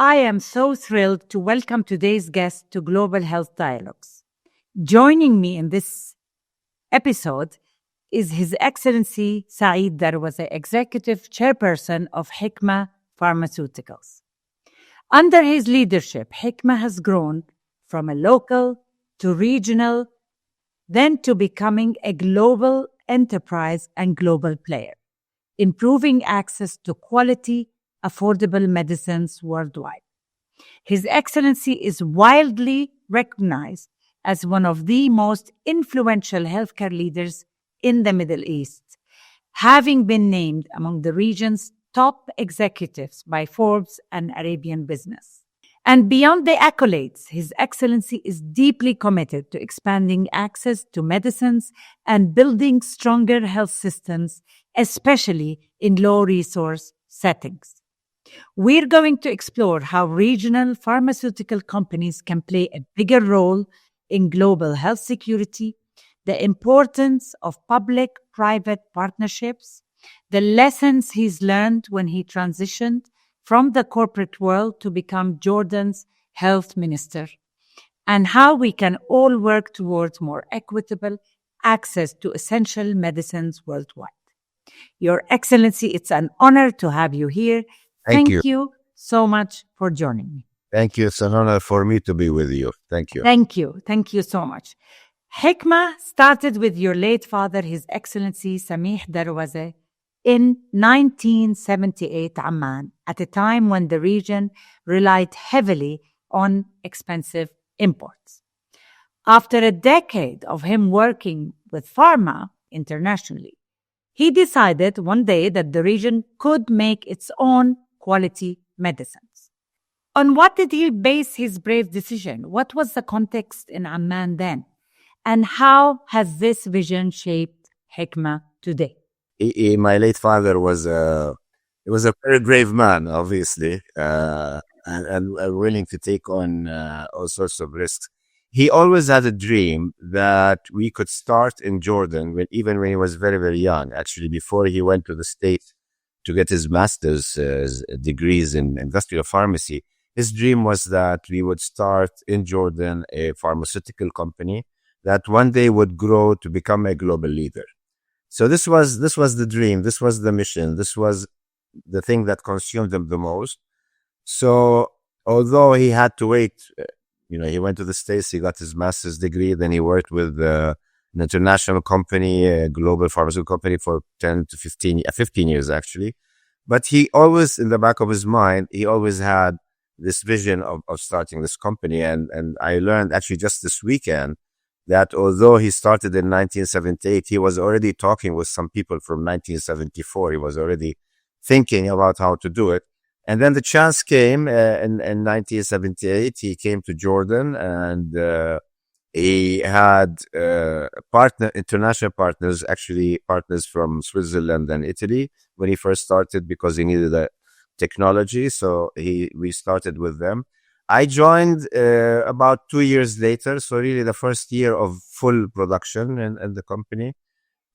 I am so thrilled to welcome today's guest to Global Health Dialogues. Joining me in this episode is His Excellency Said Darwazah, Executive Chairperson of Hikma Pharmaceuticals. Under his leadership, Hikma has grown from a local to regional, then to becoming a global enterprise and global player, improving access to quality, affordable medicines worldwide. His Excellency is widely recognized as one of the most influential healthcare leaders in the Middle East, having been named among the region's top executives by Forbes and Arabian Business. And beyond the accolades, His Excellency is deeply committed to expanding access to medicines and building stronger health systems, especially in low-resource settings. We're going to explore how regional pharmaceutical companies can play a bigger role in global health security, the importance of public-private partnerships, the lessons he's learned when he transitioned from the corporate world to become Jordan's health minister, and how we can all work towards more equitable access to essential medicines worldwide. Your Excellency, it's an honor to have you here. Thank you so much for joining me. Thank you. It's an honor for me to be with you. Thank you. Thank you. Thank you so much. Hikma started with your late father, His Excellency Said Darwazah, in 1978 Amman, at a time when the region relied heavily on expensive imports. After a decade of him working with pharma internationally, he decided one day that the region could make its own quality medicines. On what did he base his brave decision? What was the context in Amman then? And how has this vision shaped Hikma today? My late father was a very brave man, obviously, and willing to take on all sorts of risks. He always had a dream that we could start in Jordan, even when he was very, very young. Actually, before he went to the States to get his master's degrees in industrial pharmacy, his dream was that we would start in Jordan a pharmaceutical company that one day would grow to become a global leader. So this was the dream, this was the mission, this was the thing that consumed him the most. So although he had to wait, he went to the States, he got his master's degree, then he worked with an international company, a global pharmaceutical company for 10 to 15 years actually. But he always, in the back of his mind, he always had this vision of starting this company. And I learned actually just this weekend that although he started in 1978, he was already talking with some people from 1974. He was already thinking about how to do it. And then the chance came in 1978. He came to Jordan and he had international partners, actually partners from Switzerland and Italy when he first started because he needed a technology. So we started with them. I joined about 2 years later, so really the first year of full production in the company.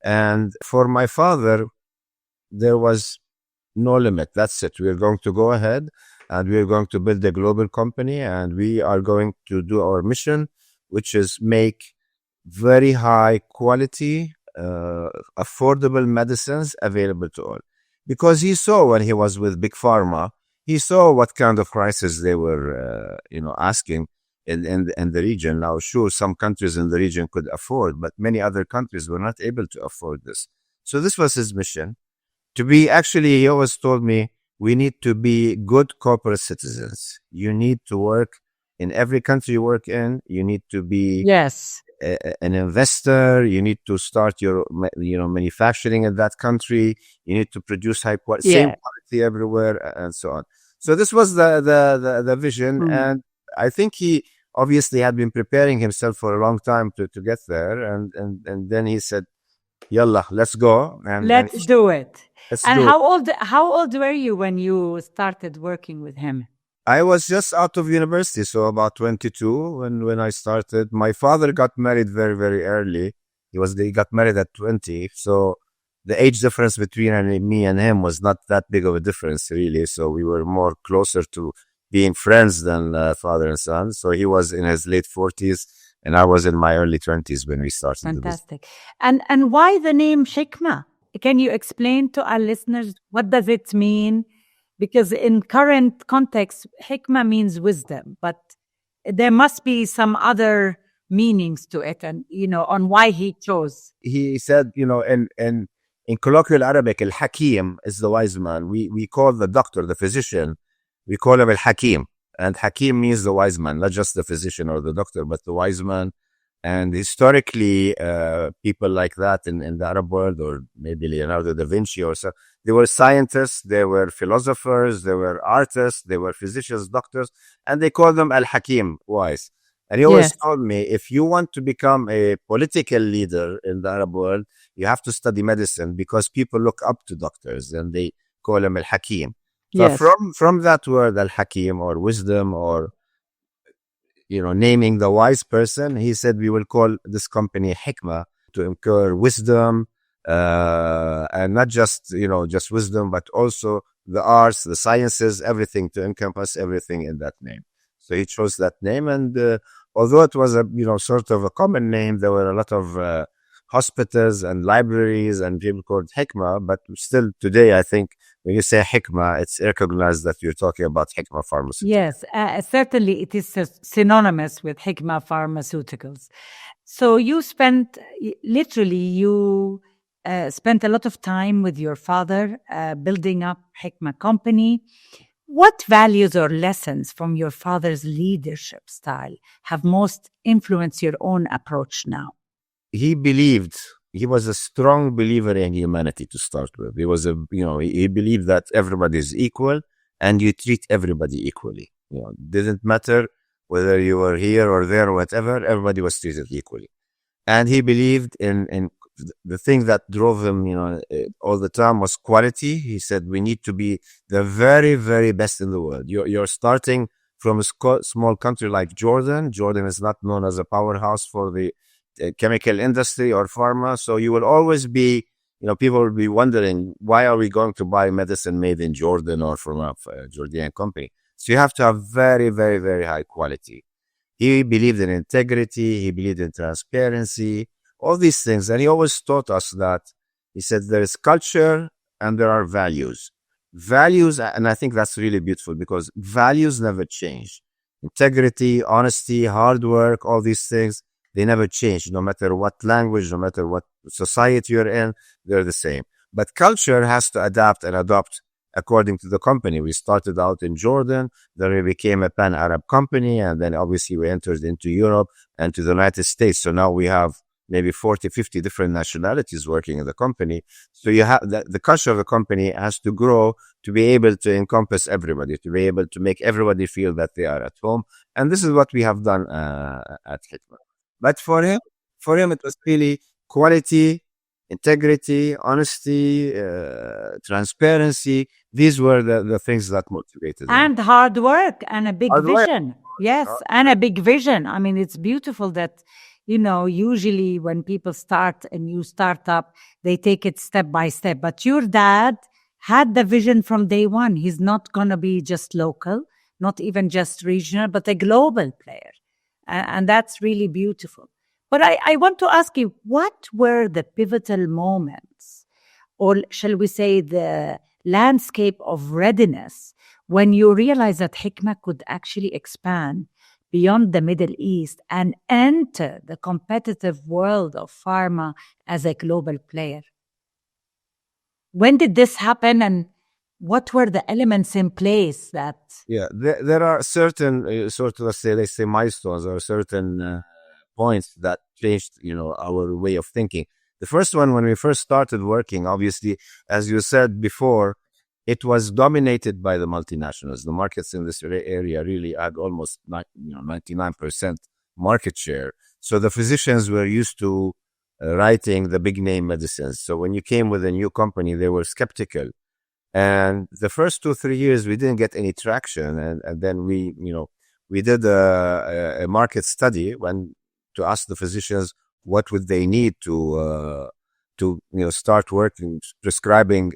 And for my father, there was no limit. That's it. We're going to go ahead and we're going to build a global company and we are going to do our mission, which is make very high quality, affordable medicines available to all. Because he saw when he was with Big Pharma, he saw what kind of prices they were, asking in the region. Now, sure, some countries in the region could afford, but many other countries were not able to afford this. So this was his mission. He always told me, we need to be good corporate citizens. You need to work in every country you work in. You need to be an investor. You need to start your, manufacturing in that country. You need to produce high quality, same quality everywhere, and so on. So this was the vision, and I think he obviously had been preparing himself for a long time to get there, and then he said, "Yalla, let's go and let's do it." And do how old were you when you started working with him? I was just out of university, so about 22 when I started. My father got married very, very early. He got married at 20, so the age difference between me and him was not that big of a difference, really. So we were more closer to being friends than father and son. So he was in his late 40s and I was in my early 20s when we started the business. Fantastic. And why the name Hikma? Can you explain to our listeners what does it mean? Because in current context, Hikma means wisdom, but there must be some other meanings to it, and on why he chose. He said, in colloquial Arabic, al Hakim is the wise man. We call the doctor, the physician, we call him al Hakim. And Hakim means the wise man, not just the physician or the doctor, but the wise man. And historically, people like that in the Arab world, or maybe Leonardo da Vinci or so, they were scientists, they were philosophers, they were artists, they were physicians, doctors, and they called them Al Hakim, wise. And he always Yes. told me, if you want to become a political leader in the Arab world, you have to study medicine because people look up to doctors and they call him Al Hakim. So Yes. from that word Al Hakim, or wisdom, or naming the wise person, he said we will call this company Hikma to incur wisdom, and not just just wisdom, but also the arts, the sciences, everything, to encompass everything in that name. So he chose that name, and although it was a sort of a common name, there were a lot of hospitals and libraries and people called Hikma, but still today I think when you say Hikma, it's recognized that you're talking about Hikma Pharmaceuticals. Yes, certainly it is synonymous with Hikma Pharmaceuticals. So you spent spent a lot of time with your father building up Hikma company. What values or lessons from your father's leadership style have most influenced your own approach now? He was a strong believer in humanity to start with. He was he believed that everybody is equal and you treat everybody equally. Didn't matter whether you were here or there or whatever, everybody was treated equally. And he believed in the thing that drove him, all the time was quality. He said, we need to be the very, very best in the world. You're starting from a small country like Jordan. Jordan is not known as a powerhouse for the chemical industry or pharma. So you will always be, people will be wondering, why are we going to buy medicine made in Jordan or from a Jordanian company? So you have to have very, very, very high quality. He believed in integrity. He believed in transparency, all these things. And he always taught us that he said there is culture and there are values. Values, and I think that's really beautiful because values never change. Integrity, honesty, hard work, all these things, they never change. No matter what language, no matter what society you're in, they're the same. But culture has to adapt and adopt according to the company. We started out in Jordan, then we became a pan-Arab company, and then obviously we entered into Europe and to the United States. So now we have maybe 40, 50 different nationalities working in the company. So you have the culture of the company has to grow to be able to encompass everybody, to be able to make everybody feel that they are at home. And this is what we have done at Hikma. But for him, it was really quality, integrity, honesty, transparency. These were the things that motivated him. And hard work and a big Hard work. vision. Yes, and a big vision. I mean, it's beautiful that, usually when people start a new startup, they take it step by step. But your dad had the vision from day one. He's not going to be just local, not even just regional, but a global player. And that's really beautiful. But I want to ask you, what were the pivotal moments, or shall we say the landscape of readiness, when you realized that Hikma could actually expand beyond the Middle East and enter the competitive world of pharma as a global player? When did this happen, and what were the elements in place that... Yeah, there are certain sort of, let's say milestones or certain points that changed, our way of thinking. The first one, when we first started working, obviously, as you said before, it was dominated by the multinationals. The markets in this area really had almost 99% market share. So the physicians were used to writing the big name medicines. So when you came with a new company, they were skeptical. And the first 2-3 years, we didn't get any traction. And then we did a market study to ask the physicians what would they need to to start working prescribing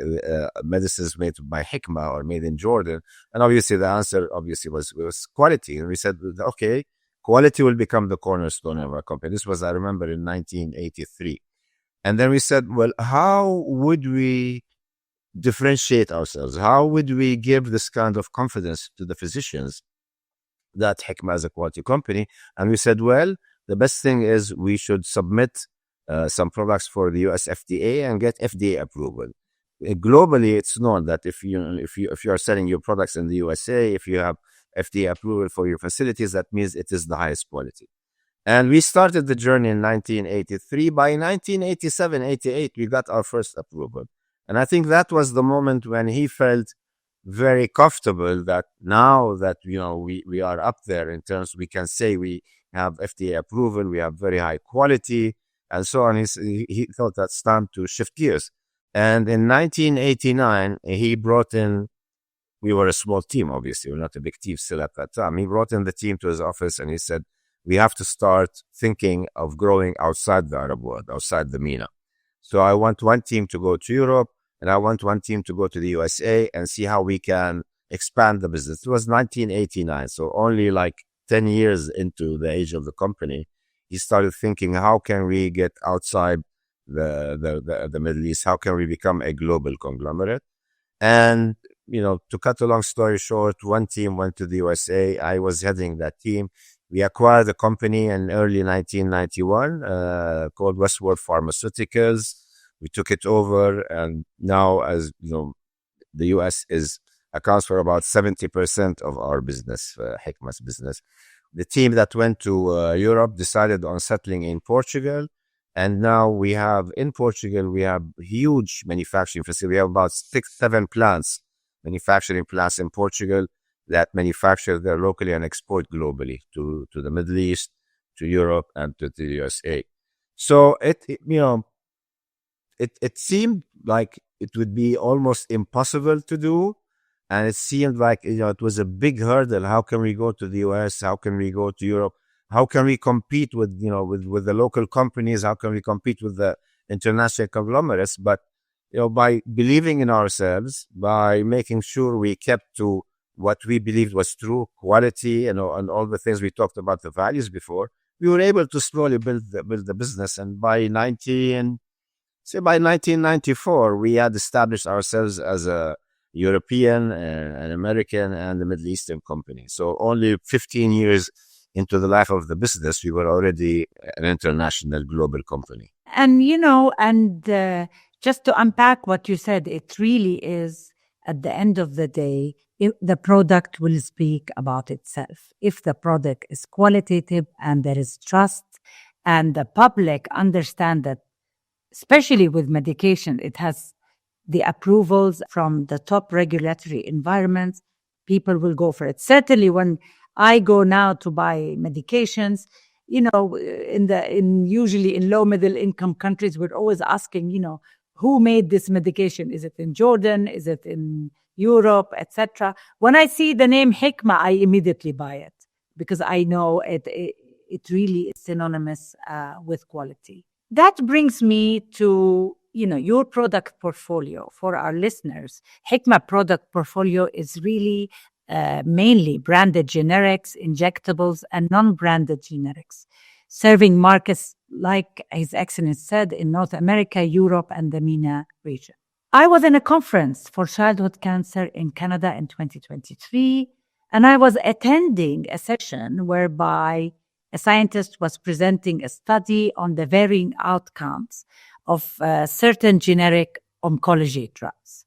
medicines made by Hikma or made in Jordan. And obviously the answer was quality. And we said, okay, quality will become the cornerstone of our company. This was, I remember, in 1983. And then we said, well, how would we differentiate ourselves? How would we give this kind of confidence to the physicians that Hikma is a quality company? And we said, well, the best thing is we should submit some products for the US FDA and get FDA approval. Globally, it's known that if you are selling your products in the USA, if you have FDA approval for your facilities, that means it is the highest quality. And we started the journey in 1983. By 1987, 88, we got our first approval. And I think that was the moment when he felt very comfortable that now that we are up there in terms, we can say we have FDA approval, we have very high quality, and so on. He thought that's time to shift gears. And in 1989, he brought in, we were a small team, obviously, we're not a big team still at that time. He brought in the team to his office and he said, we have to start thinking of growing outside the Arab world, outside the MENA. So I want one team to go to Europe, and I want one team to go to the USA and see how we can expand the business. It was 1989, so only like 10 years into the age of the company, he started thinking, how can we get outside the Middle East? How can we become a global conglomerate? And, to cut a long story short, one team went to the USA. I was heading that team. We acquired a company in early 1991 called Westward Pharmaceuticals. We took it over, and now, as you know, the US accounts for about 70% of our business, Hikma's business. The team that went to Europe decided on settling in Portugal, and now in Portugal we have huge manufacturing facilities. We have about 6-7 manufacturing plants in Portugal that manufacture there locally and export globally to the Middle East, to Europe, and to the USA. So it seemed like it would be almost impossible to do. And it seemed like, it was a big hurdle. How can we go to the US? How can we go to Europe? How can we compete with the local companies? How can we compete with the international conglomerates? But, by believing in ourselves, by making sure we kept to what we believed was true, quality, and all the things we talked about, the values before, we were able to slowly build the business. And by 1994, we had established ourselves as a European, an American, and a Middle Eastern company. So only 15 years into the life of the business, we were already an international global company. And, just to unpack what you said, it really is, at the end of the day, the product will speak about itself. If the product is qualitative and there is trust and the public understand that, especially with medication, it has the approvals from the top regulatory environments, people will go for it. Certainly when I go now to buy medications, usually in low middle income countries, we're always asking, who made this medication? Is it in Jordan? Is it in Europe, etc.? When I see the name Hikma, I immediately buy it because I know it really is synonymous with quality. That brings me to, your product portfolio. For our listeners, Hikma product portfolio is really mainly branded generics, injectables, and non-branded generics, serving markets, like His Excellency said, in North America, Europe, and the MENA region. I was in a conference for childhood cancer in Canada in 2023, and I was attending a session whereby a scientist was presenting a study on the varying outcomes of certain generic oncology drugs.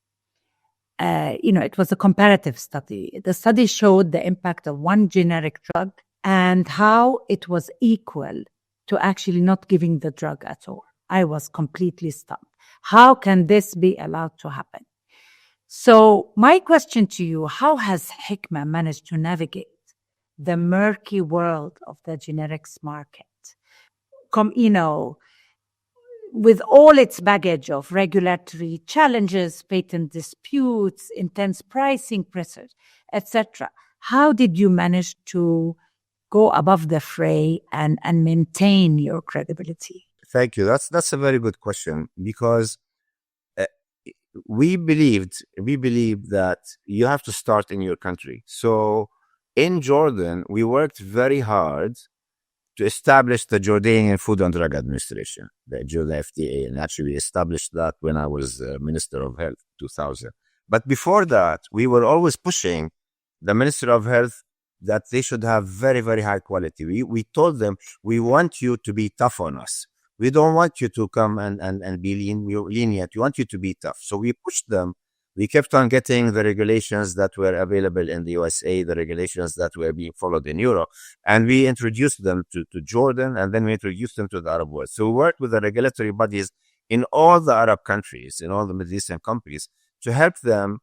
It was a comparative study. The study showed the impact of one generic drug and how it was equal to actually not giving the drug at all. I was completely stunned. How can this be allowed to happen? So my question to you, how has Hikma managed to navigate the murky world of the generics market? With all its baggage of regulatory challenges, patent disputes, intense pricing pressures, etc. How did you manage to go above the fray and maintain your credibility? Thank you. That's a very good question because uh, we believed that you have to start in your country. So in Jordan, we worked very hard to establish the Jordanian Food and Drug Administration, the Jordan FDA, and actually established that when I was Minister of Health, 2000. But before that, we were always pushing the Minister of Health that they should have very, very high quality. We told them, we want you to be tough on us. We don't want you to come and be lenient. We want you to be tough. So we pushed them. We kept on getting the regulations that were available in the USA, the regulations that were being followed in Europe, and we introduced them to Jordan, and then we introduced them to the Arab world. So we worked with the regulatory bodies in all the Arab countries, in all the Middle Eastern countries, to help them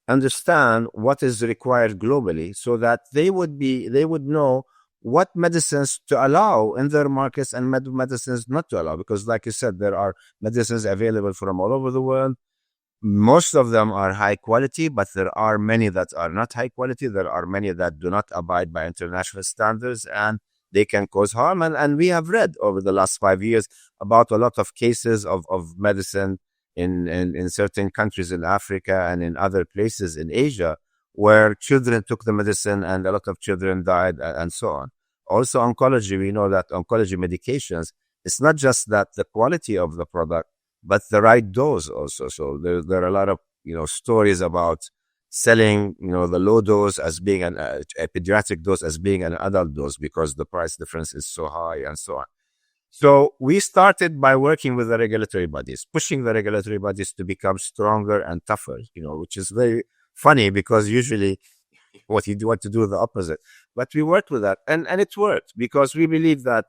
understand what is required globally so that they would know what medicines to allow in their markets and medicines not to allow. Because like you said, there are medicines available from all over the world. Most of them are high quality, but there are many that are not high quality. There are many that do not abide by international standards, and they can cause harm. And we have read over the last 5 years about a lot of cases of medicine in certain countries in Africa and in other places in Asia where children took the medicine and a lot of children died and so on. Also, oncology, we know that oncology medications, it's not just that the quality of the product, but the right dose also. So there are a lot of, stories about selling, the low dose as being a pediatric dose as being an adult dose because the price difference is so high and so on. So we started by working with the regulatory bodies, pushing the regulatory bodies to become stronger and tougher, which is very funny because usually what you do want to do the opposite. But we worked with that and it worked because we believe that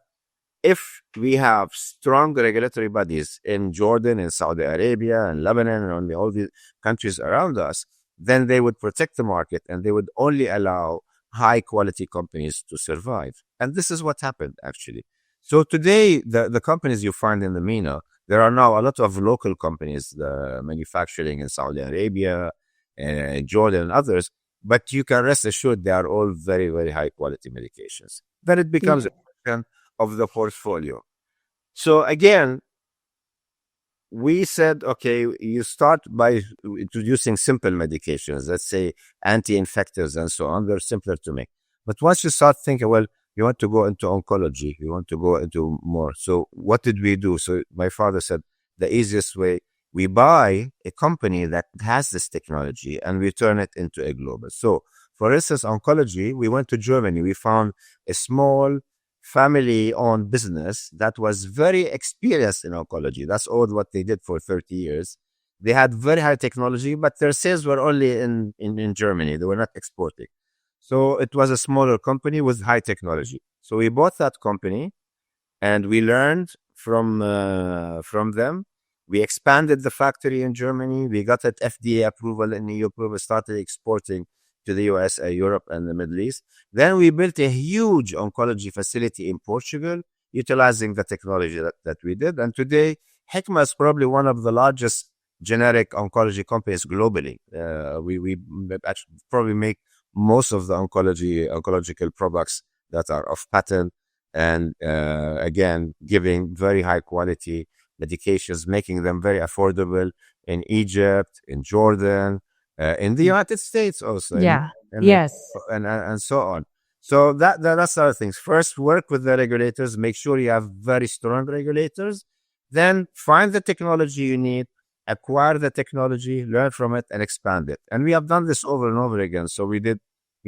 if we have strong regulatory bodies in Jordan, in Saudi Arabia, and Lebanon, and all the countries around us, then they would protect the market and they would only allow high quality companies to survive. And this is what happened actually. So today, the companies you find in the MENA, there are now a lot of local companies manufacturing in Saudi Arabia, Jordan, and others. But you can rest assured they are all very, very high quality medications. Then it becomes a question of the portfolio. So again, we said, okay, you start by introducing simple medications, let's say anti-infectives and so on. They're simpler to make. But once you start thinking, well, you want to go into oncology, you want to go into more. So what did we do? So my father said, the easiest way, we buy a company that has this technology and we turn it into a global. So for instance, oncology, we went to Germany. We found a small family-owned business that was very experienced in oncology. That's all what they did for 30 years. They had very high technology, but their sales were only in Germany. They were not exporting. So it was a smaller company with high technology. So we bought that company and we learned from them. We expanded the factory in Germany. We got that FDA approval and EU approval, started exporting to the US, Europe, and the Middle East. Then we built a huge oncology facility in Portugal, utilizing the technology that we did. And today, Hikma is probably one of the largest generic oncology companies globally. We actually probably make most of the oncological products that are off patent and again, giving very high quality medications, making them very affordable in Egypt, in Jordan, in the United States also. Yeah. And, Yes. and so on. So that's other things. First, work with the regulators, make sure you have very strong regulators, then find the technology you need, acquire the technology, learn from it, and expand it. And we have done this over and over again. So we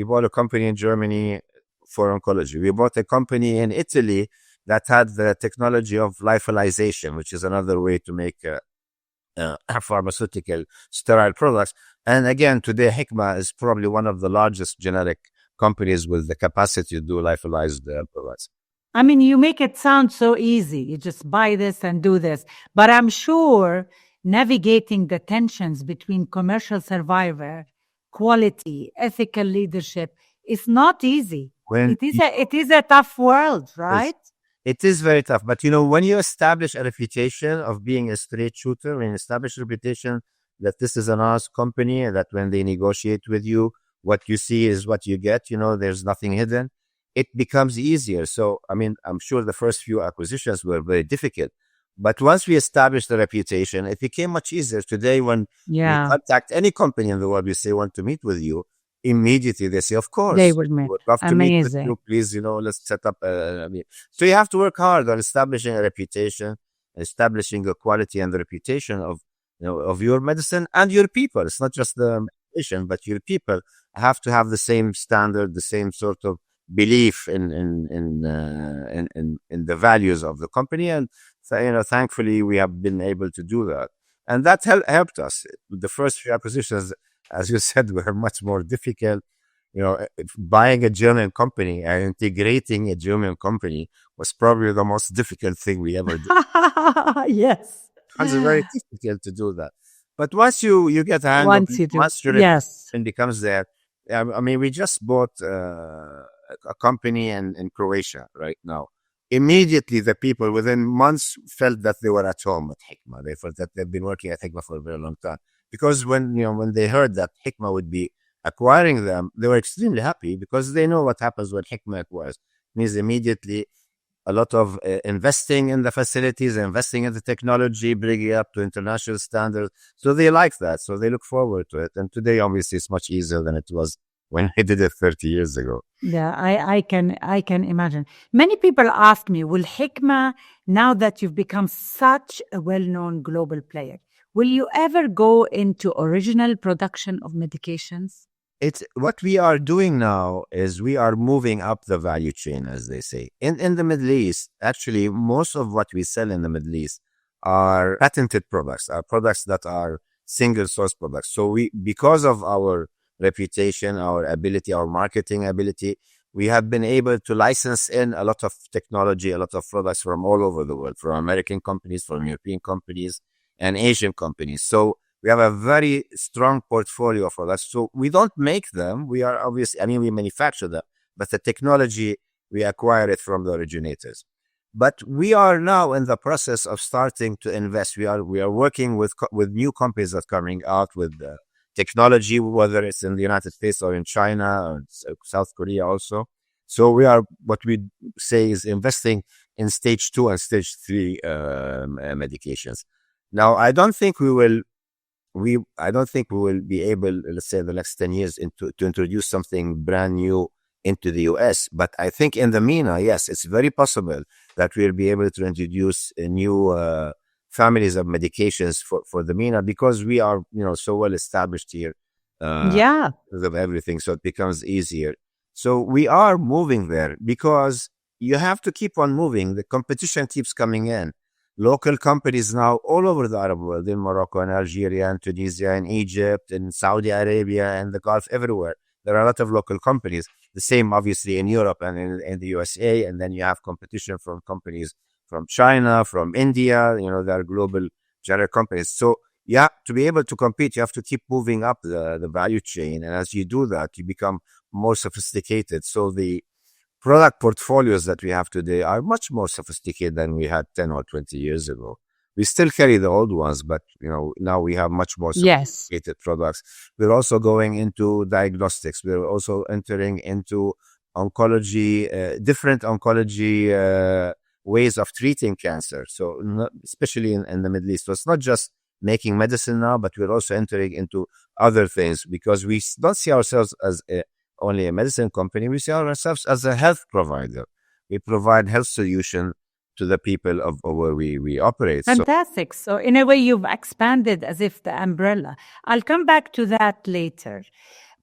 bought a company in Germany for oncology. We bought a company in Italy that had the technology of lyophilization, which is another way to make pharmaceutical sterile products. And again, today, Hikma is probably one of the largest generic companies with the capacity to do lyophilized products. I mean, you make it sound so easy. You just buy this and do this. But I'm sure navigating the tensions between commercial survivor, quality, ethical leadership is not easy. It is a tough world, right? It is very tough. But, when you establish a reputation of being a straight shooter, when you establish a reputation that this is an honest company and that when they negotiate with you, what you see is what you get, there's nothing hidden. it becomes easier. So, I mean, I'm sure the first few acquisitions were very difficult, but once we established the reputation, it became much easier. Today, when we Yeah, contact any company in the world, we say, want to meet with you, immediately they say, of they course, would we make would love to meet with amazing. you. Please, let's set up. I mean, so you have to work hard on establishing a reputation, establishing the quality and the reputation of your medicine and your people. It's not just the medication, but your people have to have the same standard, the same sort of belief in the values of the company. And thankfully, we have been able to do that, and that helped us. The first few acquisitions, as you said, were much more difficult. Buying a German company and integrating a German company was probably the most difficult thing we ever did. Yes. It's very difficult to do that. But once you get a hand of Once it, you do, once your yes. reputation becomes there, I mean, we just bought a company in Croatia right now. Immediately, the people within months felt that they were at home at Hikma. They felt that they've been working at Hikma for a very long time. Because when they heard that Hikma would be acquiring them, they were extremely happy because they know what happens when Hikma acquires. It means immediately a lot of investing in the facilities, investing in the technology, bringing it up to international standards. So they like that. So they look forward to it. And today, obviously, it's much easier than it was when I did it 30 years ago. Yeah, I can imagine. Many people ask me, will Hikma, now that you've become such a well-known global player, will you ever go into original production of medications? It's what we are doing now is we are moving up the value chain, as they say. In the Middle East, actually, most of what we sell in the Middle East are patented products, are products that are single source products. So because of our reputation, our ability, our marketing ability, we have been able to license in a lot of technology, a lot of products from all over the world, from American companies, from European companies, and Asian companies. So we have a very strong portfolio for that. So we don't make them. We are obviously, I mean, we manufacture them, but the technology, we acquire it from the originators. But we are now in the process of starting to invest. We are working with new companies that are coming out with technology, whether it's in the United States or in China or South Korea also. So we are, what we say is investing in stage 2 and stage 3 medications. Now, I don't think we will be able, let's say, in the next 10 years to introduce something brand new into the US. But I think in the MENA, yes, it's very possible that we'll be able to introduce new families of medications for the MENA because we are, so well established here Yeah. because of everything. So it becomes easier. So we are moving there because you have to keep on moving. The competition keeps coming in. Local companies now all over the Arab world, in Morocco and Algeria and Tunisia and Egypt and Saudi Arabia and the Gulf, everywhere. There are a lot of local companies. The same, obviously, in Europe and in the USA. And then you have competition from companies from China, from India. There are global general companies. So, yeah, to be able to compete, you have to keep moving up the value chain. And as you do that, you become more sophisticated. So the product portfolios that we have today are much more sophisticated than we had 10 or 20 years ago. We still carry the old ones, but now we have much more Yes. sophisticated products. We're also going into diagnostics. We're also entering into oncology, different oncology ways of treating cancer. So especially in the Middle East. So it's not just making medicine now, but we're also entering into other things because we don't see ourselves as only a medicine company. We see ourselves as a health provider. We provide health solution to the people of where we operate. Fantastic. So, in a way, you've expanded as if the umbrella. I'll come back to that later.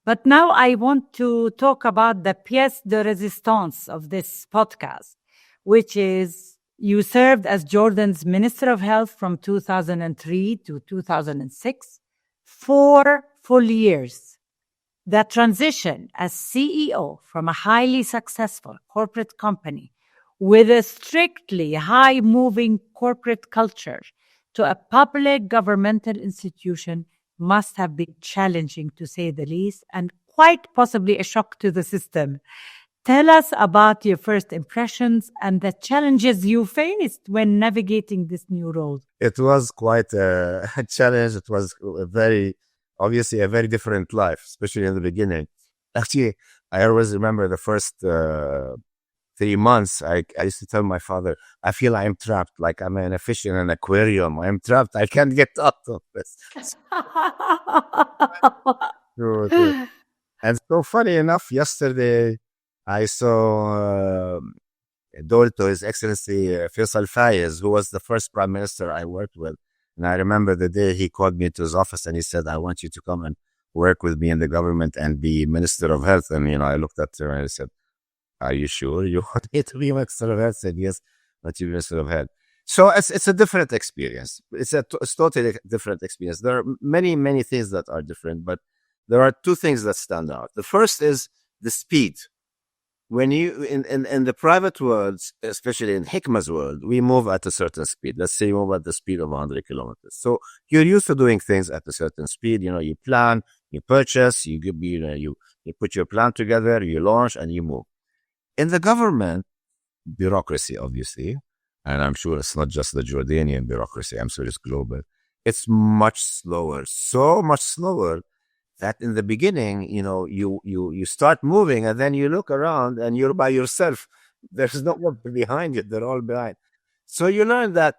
But now I want to talk about the pièce de résistance of this podcast, which is you served as Jordan's Minister of Health from 2003 to 2006, 4 full years. The transition as CEO from a highly successful corporate company with a strictly high-moving corporate culture to a public governmental institution must have been challenging, to say the least, and quite possibly a shock to the system. Tell us about your first impressions and the challenges you faced when navigating this new role. It was quite a challenge. It was obviously a very different life, especially in the beginning. Actually, I always remember the first 3 months. I used to tell my father, I feel I'm trapped, like I'm an fish in an aquarium. I'm trapped. I can't get out of this. So, and so funny enough, yesterday I saw to His Excellency Faisal Fayez, who was the first prime minister I worked with. And I remember the day he called me to his office and he said, I want you to come and work with me in the government and be Minister of Health. And, I looked at her and I said, are you sure you want me to be Minister of Health? I said, yes, but you Minister of Health. So it's a different experience. It's totally different experience. There are many, many things that are different, but there are two things that stand out. The first is the speed. When you in the private world, especially in Hikma's world, we move at a certain speed. Let's say you move at the speed of 100 kilometers. So you're used to doing things at a certain speed. You plan, you purchase, you put your plan together, you launch, and you move. In the government, bureaucracy, obviously, and I'm sure it's not just the Jordanian bureaucracy, I'm sure it's global. It's much slower, so much slower that in the beginning, you start moving and then you look around and you're by yourself. There's no one behind you. They're all behind. So you learn that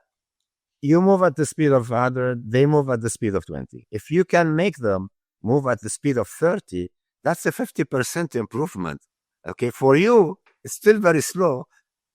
you move at the speed of 100, they move at the speed of 20. If you can make them move at the speed of 30, that's a 50% improvement. Okay, for you, it's still very slow,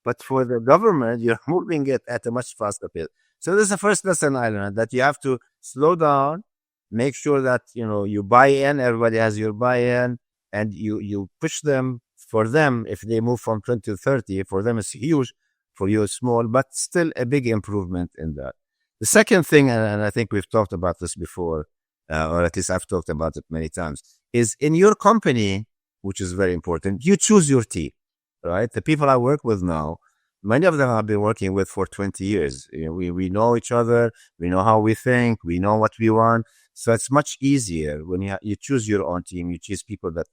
but for the government, you're moving it at a much faster pace. So this is the first lesson I learned, that you have to slow down, make sure that you buy in, everybody has your buy-in, and you push them. For them, if they move from 20 to 30, for them it's huge, for you it's small, but still a big improvement in that. The second thing, and I think we've talked about this before, or at least I've talked about it many times, is in your company, which is very important, you choose your team, right? The people I work with now, many of them I've been working with for 20 years. We know each other, we know how we think, we know what we want. So it's much easier when you choose your own team. You choose people that,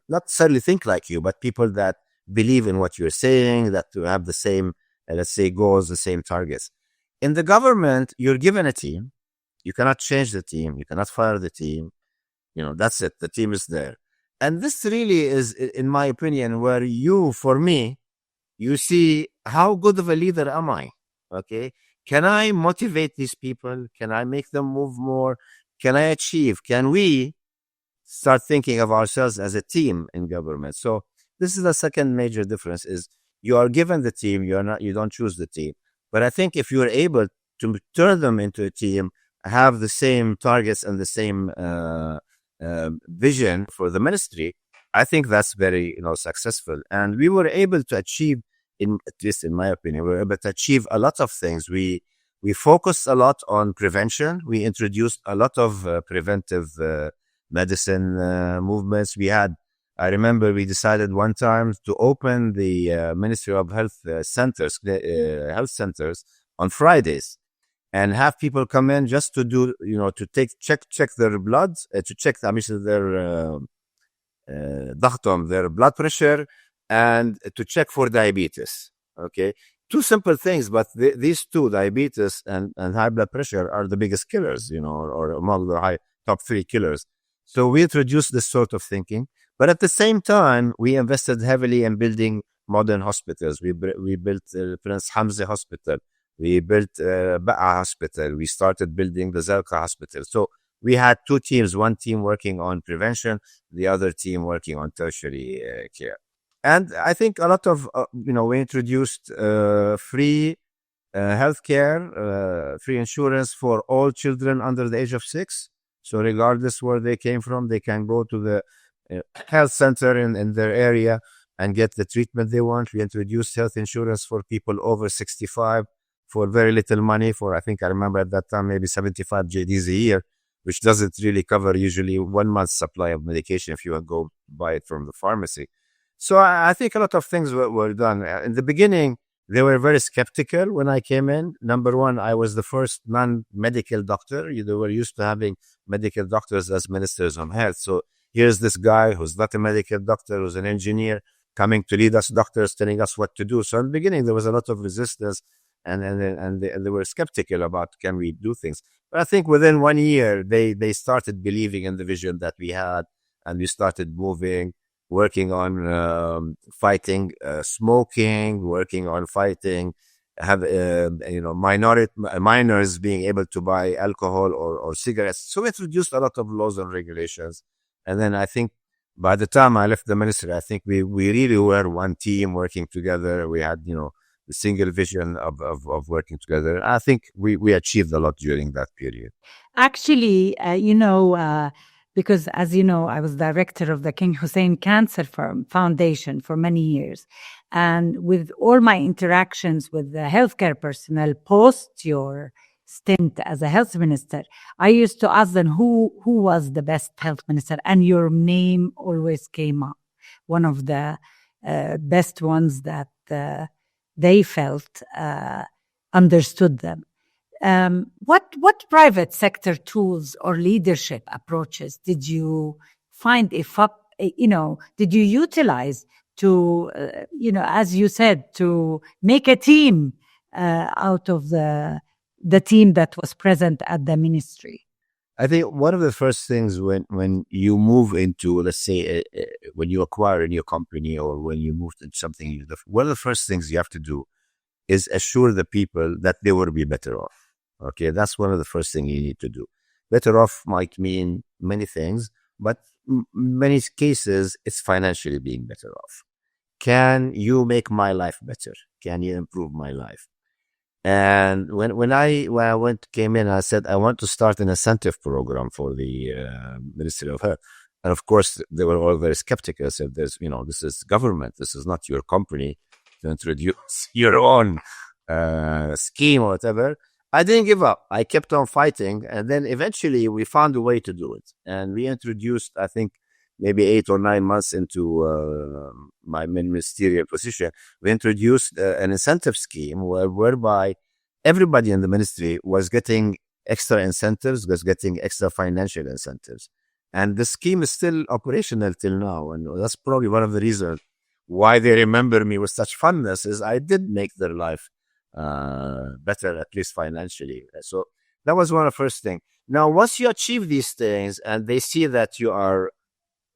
not necessarily think like you, but people that believe in what you're saying, that to have the same, let's say, goals, the same targets. In the government, you're given a team. You cannot change the team. You cannot fire the team. That's it. The team is there. And this really is, in my opinion, where for me, you see how good of a leader am I? Okay. Can I motivate these people? Can I make them move more? Can I achieve? Can we start thinking of ourselves as a team in government? So this is the second major difference: is you are given the team, you don't choose the team. But I think if you're able to turn them into a team, have the same targets and the same vision for the ministry, I think that's very successful. And we were able to achieve, at least in my opinion, we were able to achieve a lot of things. We focused a lot on prevention. We introduced a lot of preventive medicine movements. I remember we decided one time to open the Ministry of Health centers, health centers on Fridays, and have people come in just to do, to check their blood, to check their their blood pressure, and to check for diabetes. Okay. Two simple things, but these two, diabetes and high blood pressure, are the biggest killers, or among the top 3 killers. So we introduced this sort of thinking, but at the same time, we invested heavily in building modern hospitals. We built Prince Hamza Hospital. We built Ba'a Hospital. We started building the Zalqa Hospital. So we had 2 teams, one team working on prevention, the other team working on tertiary care. And I think a lot of, we introduced free healthcare, free insurance for all children under the age of 6. So regardless where they came from, they can go to the health center in their area and get the treatment they want. We introduced health insurance for people over 65 for very little money, I think I remember at that time, maybe 75 JDs a year, which doesn't really cover usually 1 month's supply of medication if you go buy it from the pharmacy. So I think a lot of things were done. In the beginning, they were very skeptical when I came in. Number one, I was the first non-medical doctor. They were used to having medical doctors as ministers of health. So here's this guy who's not a medical doctor, who's an engineer, coming to lead us doctors, telling us what to do. So in the beginning, there was a lot of resistance, and they were skeptical about, can we do things? But I think within 1 year, they started believing in the vision that we had, and we started moving, working on fighting smoking, working on fighting have minors being able to buy alcohol or cigarettes. So it reduced a lot of laws and regulations. And then I think by the time I left the ministry, I think we really were one team working together. We had, the single vision of working together. I think we achieved a lot during that period. Actually, because as you know, I was director of the King Hussein Cancer Foundation for many years. And with all my interactions with the healthcare personnel post your stint as a health minister, I used to ask them who was the best health minister, and your name always came up, one of the best ones that they felt understood them. What private sector tools or leadership approaches did you find did you utilize to, as you said, to make a team out of the team that was present at the ministry? I think one of the first things when you move into, let's say, when you acquire a new company or when you move into something new, one of the first things you have to do is assure the people that they will be better off. Okay, that's one of the first things you need to do. Better off might mean many things, but many cases it's financially being better off. Can you make my life better? Can you improve my life? And when I came in, I said I want to start an incentive program for the Ministry of Health. And of course, they were all very skeptical. Said, "There's, this is government. This is not your company to introduce your own scheme or whatever." I didn't give up. I kept on fighting, and then eventually we found a way to do it. And we introduced, I think, maybe 8 or 9 months into my ministerial position, we introduced an incentive scheme whereby everybody in the ministry was getting extra incentives, was getting extra financial incentives. And the scheme is still operational till now. And that's probably one of the reasons why they remember me with such fondness is I did make their life better, at least financially. So that was one of the first things. Now, once you achieve these things and they see that you are,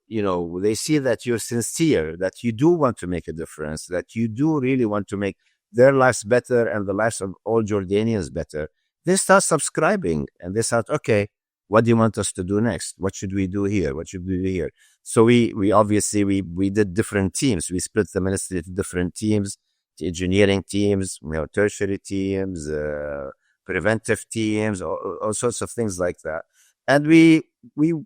they see that you're sincere, that you do want to make a difference, that you do really want to make their lives better and the lives of all Jordanians better, they start subscribing and they start, okay, what do you want us to do next? What should we do here? What should we do here? So we obviously, we did different teams. We split the ministry into different teams, engineering teams, tertiary teams, preventive teams, all sorts of things like that. And we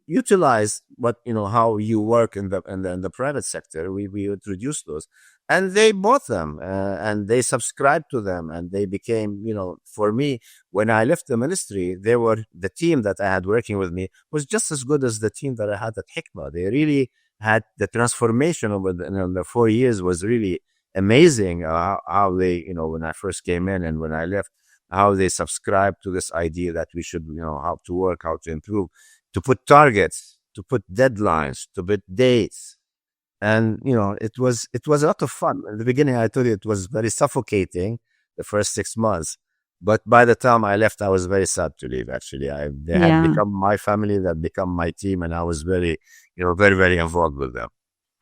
utilize how you work in the private sector. We introduced those, and they bought them and they subscribed to them, and they became, for me, when I left the ministry, the team that I had working with me was just as good as the team that I had at Hikma. They really had the transformation over the 4 years was really amazing. How they, when I first came in and when I left, how they subscribed to this idea that we should, how to work, how to improve, to put targets, to put deadlines, to put dates. And, it was a lot of fun. In the beginning, I told you it was very suffocating the first 6 months. But by the time I left, I was very sad to leave, actually. They had become my family, they had become my team, and I was very, very, very involved with them.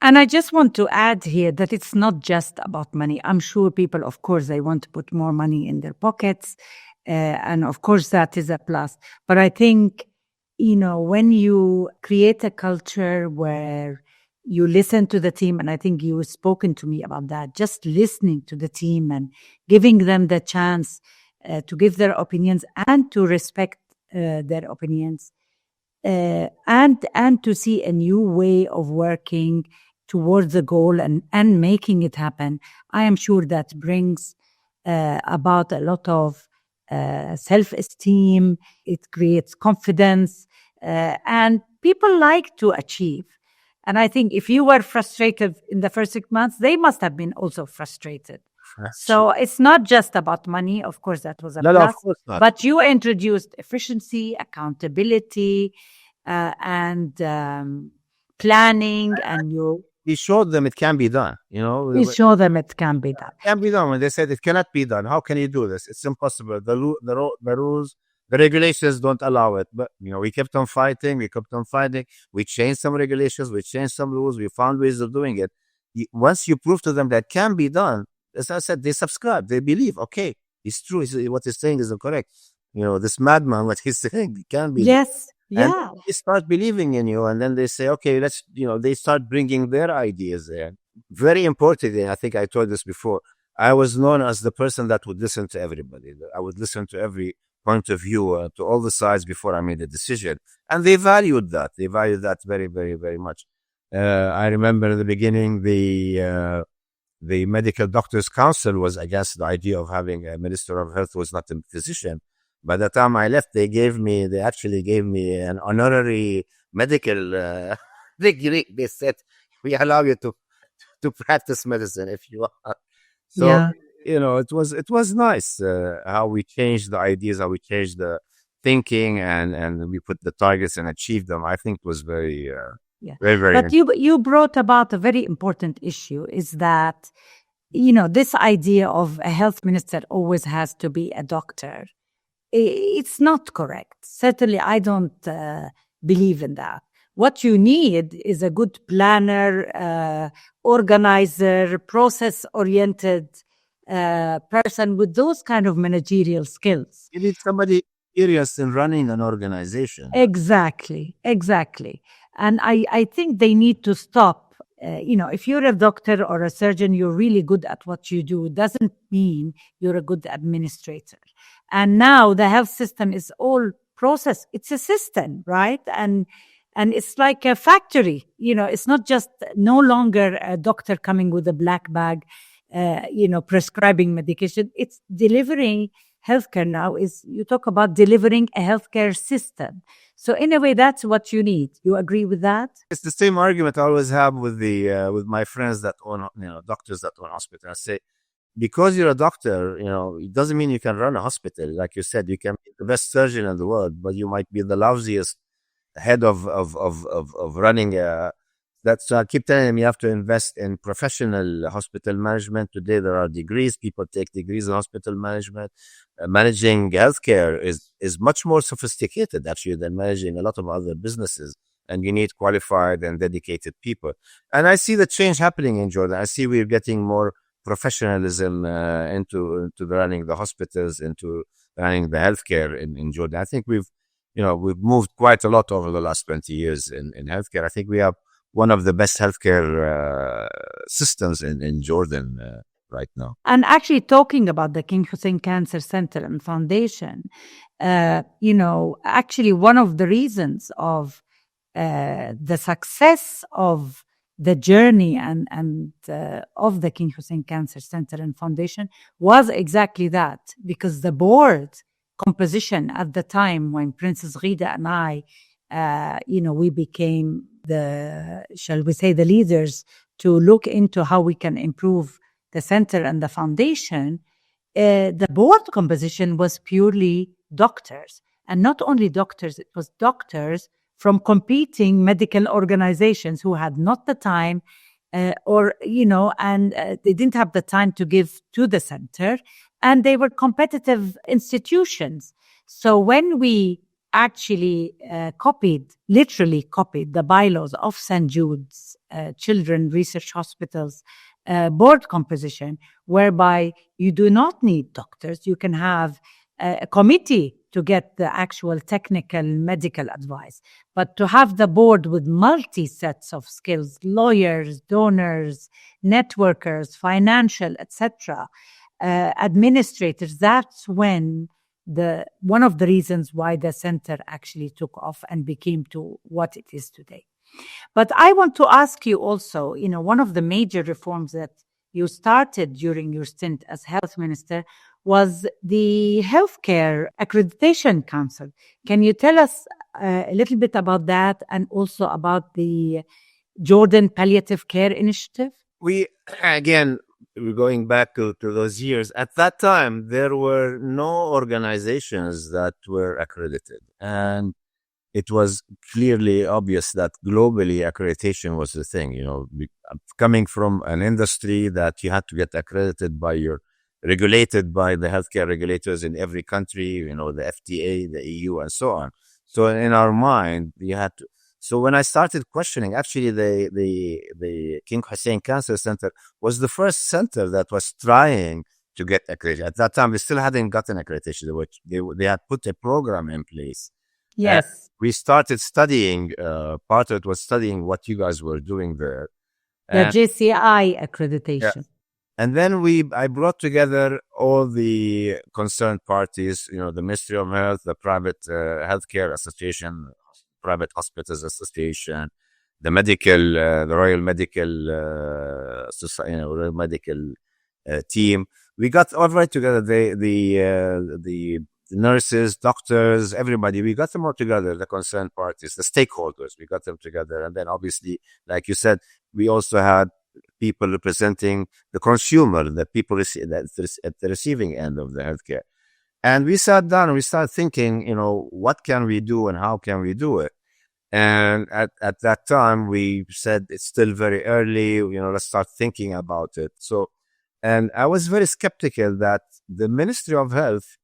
And I just want to add here that it's not just about money. I'm sure people, of course, they want to put more money in their pockets. And of course, that is a plus. But I think, when you create a culture where you listen to the team, and I think you've spoken to me about that, just listening to the team and giving them the chance to give their opinions and to respect their opinions, and to see a new way of working towards the goal and making it happen, I am sure that brings about a lot of self-esteem. It creates confidence, and people like to achieve. And I think if you were frustrated in the first 6 months, they must have been also frustrated. So it's not just about money. Of course, that was a plus. Of course not. But you introduced efficiency, accountability, and planning, and we showed them it can be done. We show them it can be done. It can be done. When they said it cannot be done, how can you do this? It's impossible. The rules, The regulations don't allow it, but we kept on fighting. We kept on fighting. We changed some regulations. We changed some rules. We found ways of doing it. Once you prove to them that can be done, as I said, they subscribe. They believe. Okay, it's true. What he's saying is incorrect. This madman, what he's saying can be done. Yes. And Yeah. they start believing in you, and then they say, okay, let's, they start bringing their ideas there. Very importantly, I think I told this before, I was known as the person that would listen to everybody. I would listen to every point of view, to all the sides before I made a decision. And they valued that. They valued that very, very, very much. I remember in the beginning, the Medical Doctors Council was against the idea of having a Minister of Health who was not a physician. By the time I left, they actually gave me an honorary medical degree. They said, we allow you to practice medicine if you want. So, Yeah. it was nice how we changed the ideas, how we changed the thinking, and we put the targets and achieved them. I think it was very, Yeah. very, very. But you brought about a very important issue, is that, this idea of a health minister always has to be a doctor. It's not correct. Certainly, I don't believe in that. What you need is a good planner, organizer, process-oriented person with those kind of managerial skills. You need somebody experienced in running an organization. Exactly. And I think they need to stop. If you're a doctor or a surgeon, you're really good at what you do, doesn't mean you're a good administrator. And now the health system is all process. It's a system, right? And it's like a factory. It's not just no longer a doctor coming with a black bag, prescribing medication. It's delivering healthcare now. You talk about delivering a healthcare system. So in a way, that's what you need. You agree with that? It's the same argument I always have with my friends that own, doctors that own hospitals. I say, because you're a doctor, it doesn't mean you can run a hospital. Like you said, you can be the best surgeon in the world, but you might be the lousiest head of running that's I keep telling them, you have to invest in professional hospital management. Today there are degrees. People take degrees in hospital management. Managing healthcare is much more sophisticated actually than managing a lot of other businesses. And you need qualified and dedicated people. And I see the change happening in Jordan. I see we're getting more professionalism into running the hospitals, into running the healthcare in Jordan. I think we've moved quite a lot over the last 20 years in healthcare. I think we have one of the best healthcare systems in Jordan right now. And actually, talking about the King Hussein Cancer Center and Foundation, actually one of the reasons of the success of the journey and of the King Hussein Cancer Center and Foundation was exactly that, because the board composition at the time when Princess Ghida and I, we became the leaders to look into how we can improve the center and the foundation, the board composition was purely doctors. And not only doctors, it was doctors from competing medical organizations who had not the time and they didn't have the time to give to the center. And they were competitive institutions. So when we actually literally copied the bylaws of St. Jude's Children's Research Hospital's board composition, whereby you do not need doctors. You can have a committee to get the actual technical medical advice, but to have the board with multi-sets of skills, lawyers, donors, networkers, financial, etc., administrators, that's when one of the reasons why the center actually took off and became to what it is today. But I want to ask you also, one of the major reforms that you started during your stint as health minister was the Healthcare Accreditation Council. Can you tell us a little bit about that, and also about the Jordan Palliative Care Initiative? We're going back to those years. At that time, there were no organizations that were accredited. And it was clearly obvious that globally accreditation was the thing, coming from an industry that you had to get accredited by your regulated by the healthcare regulators in every country, you know, the FDA, the EU, and so on. So in our mind, you had to. So when I started questioning, actually, the King Hussein Cancer Center was the first center that was trying to get accreditation. At that time, we still hadn't gotten accreditation, which they had put a program in place. Yes. We started studying, part of it was studying what you guys were doing there. The And, JCI accreditation. and then I brought together all the concerned parties, you know, the Ministry of Health, the Private Healthcare Association, Private Hospitals Association, the the Royal Medical Society, you know, Royal Medical team. We got everybody together, the nurses, doctors, everybody. We got them all together, the concerned parties, the stakeholders. We got them together, and then obviously, like you said, we also had people representing the consumer, the people at the receiving end of the healthcare. And we sat down and we started thinking, you know, what can we do and how can we do it? And at that time, we said it's still very early, you know, let's start thinking about it. So, and I was very skeptical that the Ministry of Health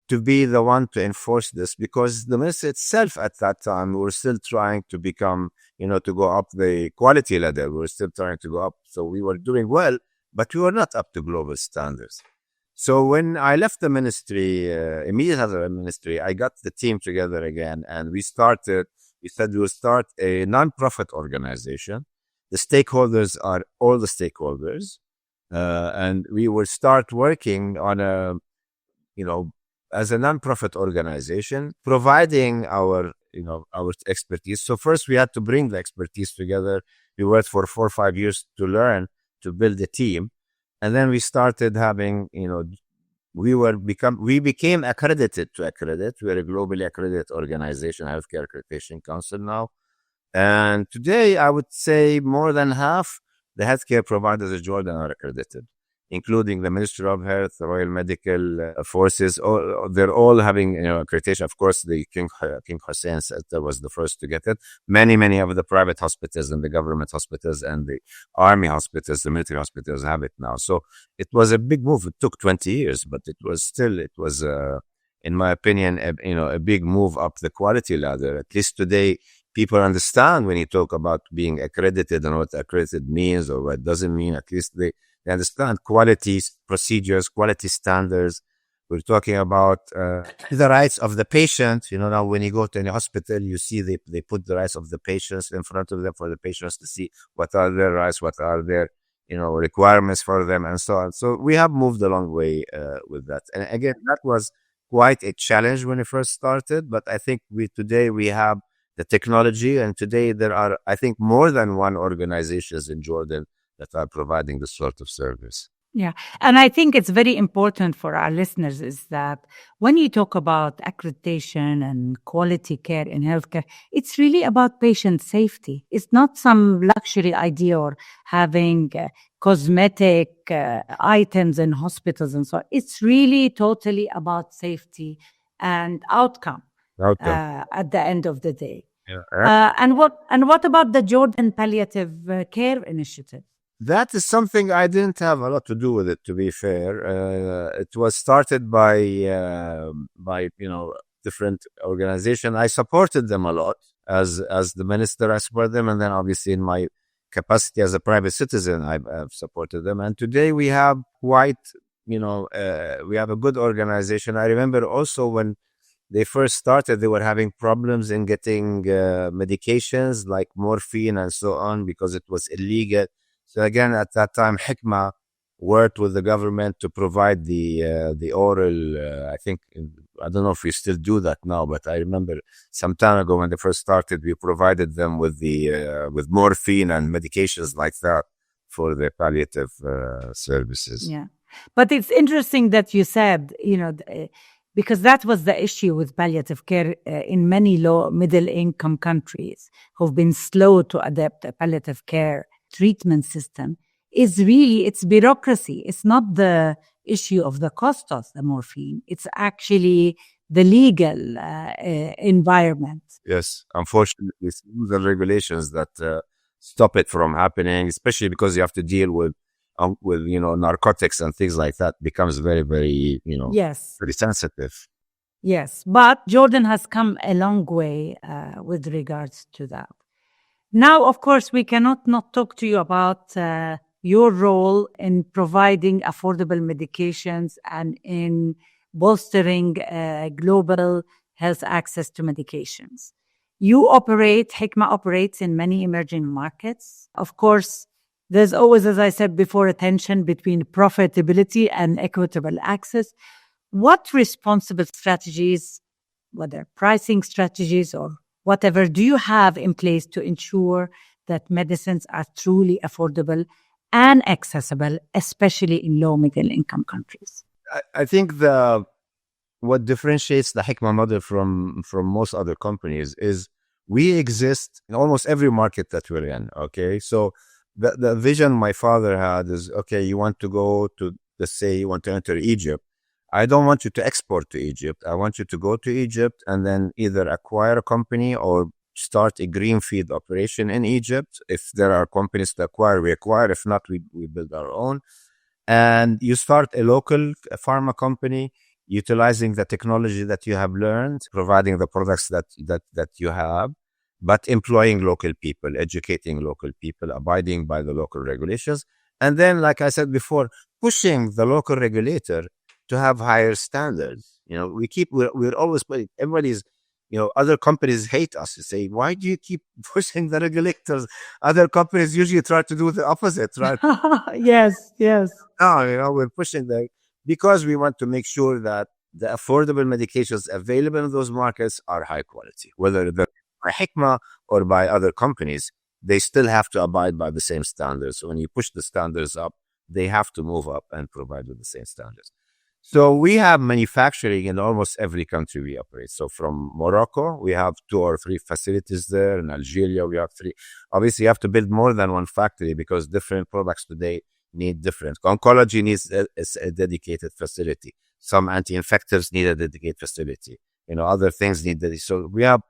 to be the one to enforce this, because the ministry itself at that time, we were still trying to become, you know, to go up the quality ladder. We were still trying to go up. So we were doing well, but we were not up to global standards. So when I left the ministry, immediately after the ministry, I got the team together again, and we said we will start a non-profit organization. The stakeholders are all the stakeholders. And we will start working on you know, as a non-profit organization, providing our expertise. So first we had to bring the expertise together. We worked for 4 or 5 years to learn, to build a team. And then we started having, you know, we became accredited to accredit. We're a globally accredited organization, Healthcare Accreditation Council now. And today, I would say more than half the healthcare providers in Jordan are accredited, including the Ministry of Health, the Royal Medical Forces. They're all having, you know, accreditation. Of course, the King Hussein Center was the first to get it. Many of the private hospitals and the government hospitals and the army hospitals, the military hospitals have it now. So it was a big move. It took 20 years, but it was, in my opinion, a big move up the quality ladder. At least today, people understand when you talk about being accredited and what accredited means or what it doesn't mean. At least they understand quality procedures, quality standards. We're talking about the rights of the patient. You know, now when you go to any hospital, you see they put the rights of the patients in front of them for the patients to see what are their rights, what are their, you know, requirements for them, and so on. So we have moved a long way with that. And again, that was quite a challenge when it first started. But I think today we have the technology, and today there are, I think, more than one organizations in Jordan that are providing this sort of service. Yeah. And I think it's very important for our listeners is that when you talk about accreditation and quality care in healthcare, it's really about patient safety. It's not some luxury idea or having cosmetic items in hospitals and so on. It's really totally about safety and outcome at the end of the day. Yeah. And what about the Jordan Palliative Care Initiative? That is something I didn't have a lot to do with it, to be fair. It was started by you know, different organizations. I supported them a lot as the minister. I supported them, and then obviously in my capacity as a private citizen, I've supported them. And today we have quite, you know, we have a good organization. I remember also when they first started, they were having problems in getting medications like morphine and so on because it was illegal. So again, at that time, Hikma worked with the government to provide the oral. I think, I don't know if we still do that now, but I remember some time ago when they first started, we provided them with with morphine and medications like that for the palliative services. Yeah, but it's interesting that you said, you know, because that was the issue with palliative care in many low middle income countries who've been slow to adapt a palliative care treatment system. Is really, it's bureaucracy. It's not the issue of the cost of the morphine. It's actually the legal environment. Yes, unfortunately, some rules and regulations that stop it from happening, especially because you have to deal with with, narcotics and things like that becomes very, very, Yes. pretty sensitive. Yes, but Jordan has come a long way with regards to that. Now, of course, we cannot not talk to you about your role in providing affordable medications and in bolstering global health access to medications. Hikma operates in many emerging markets. Of course, there's always, as I said before, a tension between profitability and equitable access. What responsible strategies, whether pricing strategies or whatever, do you have in place to ensure that medicines are truly affordable and accessible, especially in low middle income countries? I think what differentiates the Hikma model from most other companies is we exist in almost every market that we're in. Okay, so the vision my father had is, okay, you want to go to, let's say you want to enter Egypt. I don't want you to export to Egypt. I want you to go to Egypt and then either acquire a company or start a greenfield operation in Egypt. If there are companies to acquire, we acquire. If not, we build our own. And you start a local pharma company utilizing the technology that you have learned, providing the products that you have, but employing local people, educating local people, abiding by the local regulations. And then, like I said before, pushing the local regulator to have higher standards. We're always putting, everybody's, other companies hate us to say, why do you keep pushing the regulators? Other companies usually try to do the opposite, right? Yes, yes. No, we're pushing because we want to make sure that the affordable medications available in those markets are high quality, whether they're by Hikma or by other companies. They still have to abide by the same standards. So when you push the standards up, they have to move up and provide with the same standards. So we have manufacturing in almost every country we operate. So from Morocco, we have 2 or 3 facilities there. In Algeria, we have 3. Obviously, you have to build more than one factory because different products today need different. Oncology needs a dedicated facility. Some anti-infectives need a dedicated facility. Other things need that. So we have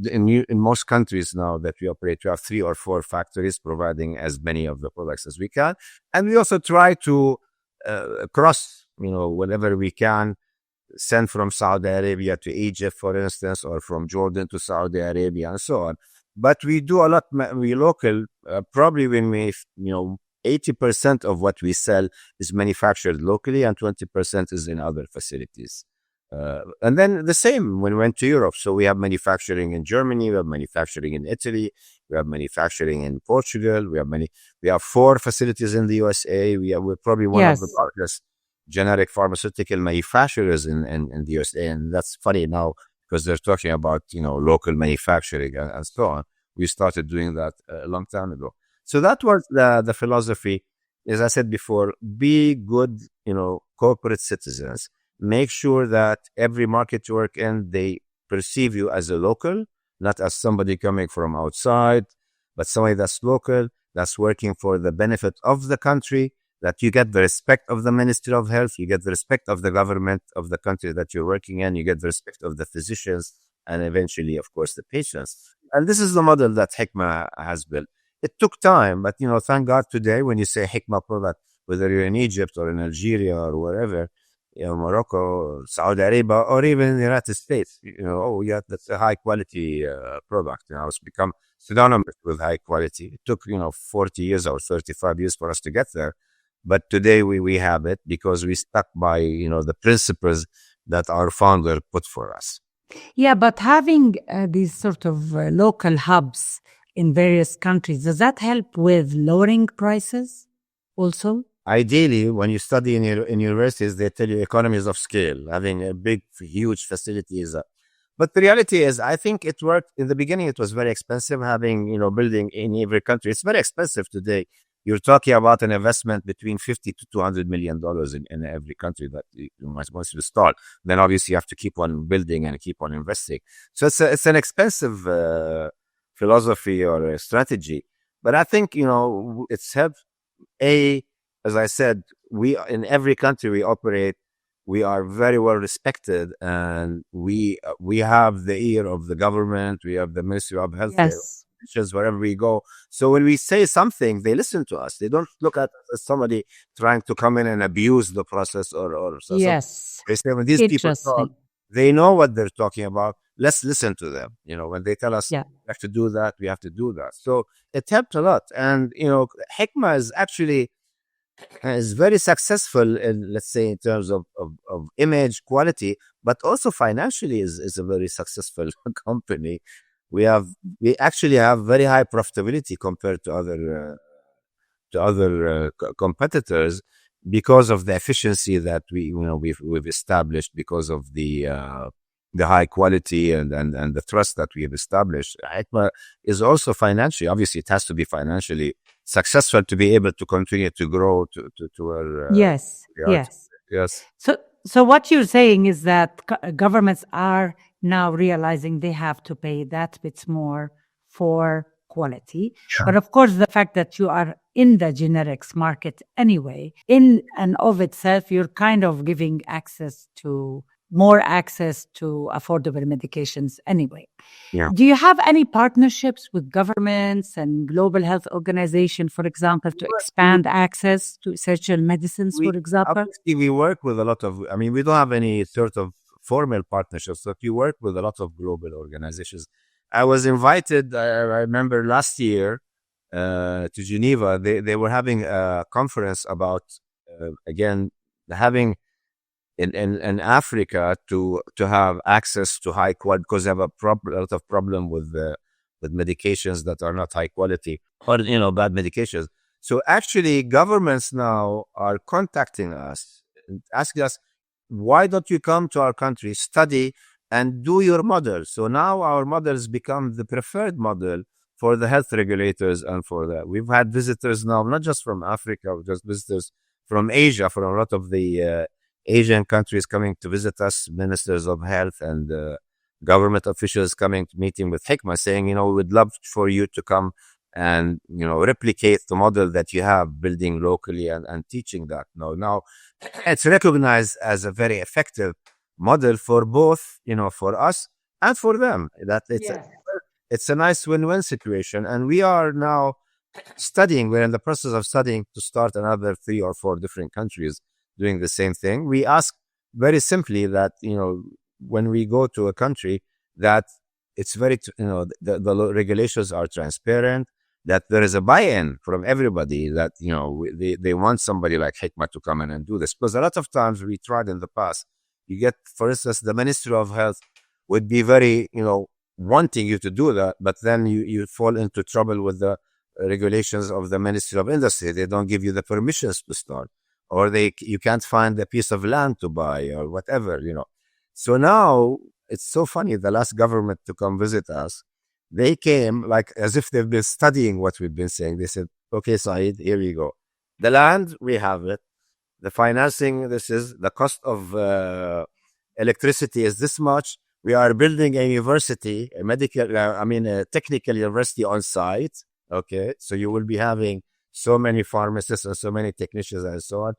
in most countries now that we operate, we have 3 or 4 factories providing as many of the products as we can. And we also try to cross, whenever we can, send from Saudi Arabia to Egypt, for instance, or from Jordan to Saudi Arabia and so on. But we do a lot, we local, probably when we, 80% of what we sell is manufactured locally and 20% is in other facilities. And then the same when we went to Europe. So we have manufacturing in Germany, we have manufacturing in Italy, we have manufacturing in Portugal, we have 4 facilities in the USA. We're probably one of the largest generic pharmaceutical manufacturers in the USA. And that's funny now because they're talking about, local manufacturing and so on. We started doing that a long time ago. So that was the philosophy. As I said before, be good, corporate citizens. Make sure that every market you work in, they perceive you as a local, not as somebody coming from outside, but somebody that's local, that's working for the benefit of the country, that you get the respect of the Ministry of Health, you get the respect of the government of the country that you're working in, you get the respect of the physicians, and eventually, of course, the patients. And this is the model that Hikma has built. It took time, but, thank God today, when you say Hikma product, whether you're in Egypt or in Algeria or wherever, Morocco, Saudi Arabia, or even the United States, that's a high quality product. It's become synonymous with high quality. It took, 40 years or 35 years for us to get there. But today we have it because we stuck by, the principles that our founder put for us. Yeah, but having these sort of local hubs in various countries, does that help with lowering prices also? Ideally, when you study in universities, they tell you economies of scale, having a big, huge facility is but the reality is, I think it worked. In the beginning, it was very expensive having, building in every country. It's very expensive today. You're talking about an investment between $50 to $200 million in every country that once you start. Then obviously you have to keep on building and keep on investing. So it's an expensive philosophy or a strategy. But I think, it's helped. As I said, in every country we operate, we are very well respected, and we have the ear of the government. We have the Ministry of Health. Yes. politicians wherever we go. So when we say something, they listen to us. They don't look at us as somebody trying to come in and abuse the process or so. Yes. They say when these people talk, Interesting. they know what they're talking about. Let's listen to them. When they tell us Yeah. we have to do that, we have to do that. So it helped a lot. And Hikma is actually is very successful in, let's say, in terms of image quality, but also financially is a very successful company. We actually have very high profitability compared to other competitors because of the efficiency that we've established, because of the high quality and the trust that we've established. Hikma is also financially, obviously, it has to be financially successful to be able to continue to grow to where Yes. we are Yes. today. Yes. So what you're saying is that governments are now realizing they have to pay that bit more for quality. Yeah. But of course, the fact that you are in the generics market anyway, in and of itself, you're kind of giving more access to affordable medications anyway. Yeah. Do you have any partnerships with governments and global health organizations, for example, to expand access to essential medicines, for We example? obviously we work with a lot of. I mean, we don't have any sort of formal partnerships, but we work with a lot of global organizations. I was invited. I remember last year to Geneva. They were having a conference about again having in Africa to have access to high quality, because they have a lot of problem with medications that are not high quality, or bad medications. So actually governments now are contacting us and asking us, why don't you come to our country, study and do your model? So now our models become the preferred model for the health regulators. And for that, we've had visitors now, not just from Africa, just visitors from Asia, from a lot of the Asian countries coming to visit us, ministers of health and government officials coming to meeting with Hikma, saying, we would love for you to come and replicate the model that you have, building locally and teaching that. Now it's recognized as a very effective model for both, for us and for them. That it's a nice win-win situation, and we are now studying. We're in the process of studying to start another 3 or 4 different countries doing the same thing. We ask very simply that, when we go to a country, that it's very, the regulations are transparent, that there is a buy-in from everybody, that, they want somebody like Hikma to come in and do this. Because a lot of times we tried in the past, you get, for instance, the Ministry of Health would be very, wanting you to do that, but then you fall into trouble with the regulations of the Ministry of Industry. They don't give you the permissions to start, or you can't find a piece of land to buy, or whatever, So now it's so funny. The last government to come visit us, they came like as if they've been studying what we've been saying. They said, okay, Saeed, here we go. The land, we have it. The financing, this is the cost of electricity is this much. We are building a university, a technical university on site. Okay. So you will be having so many pharmacists and so many technicians and so on.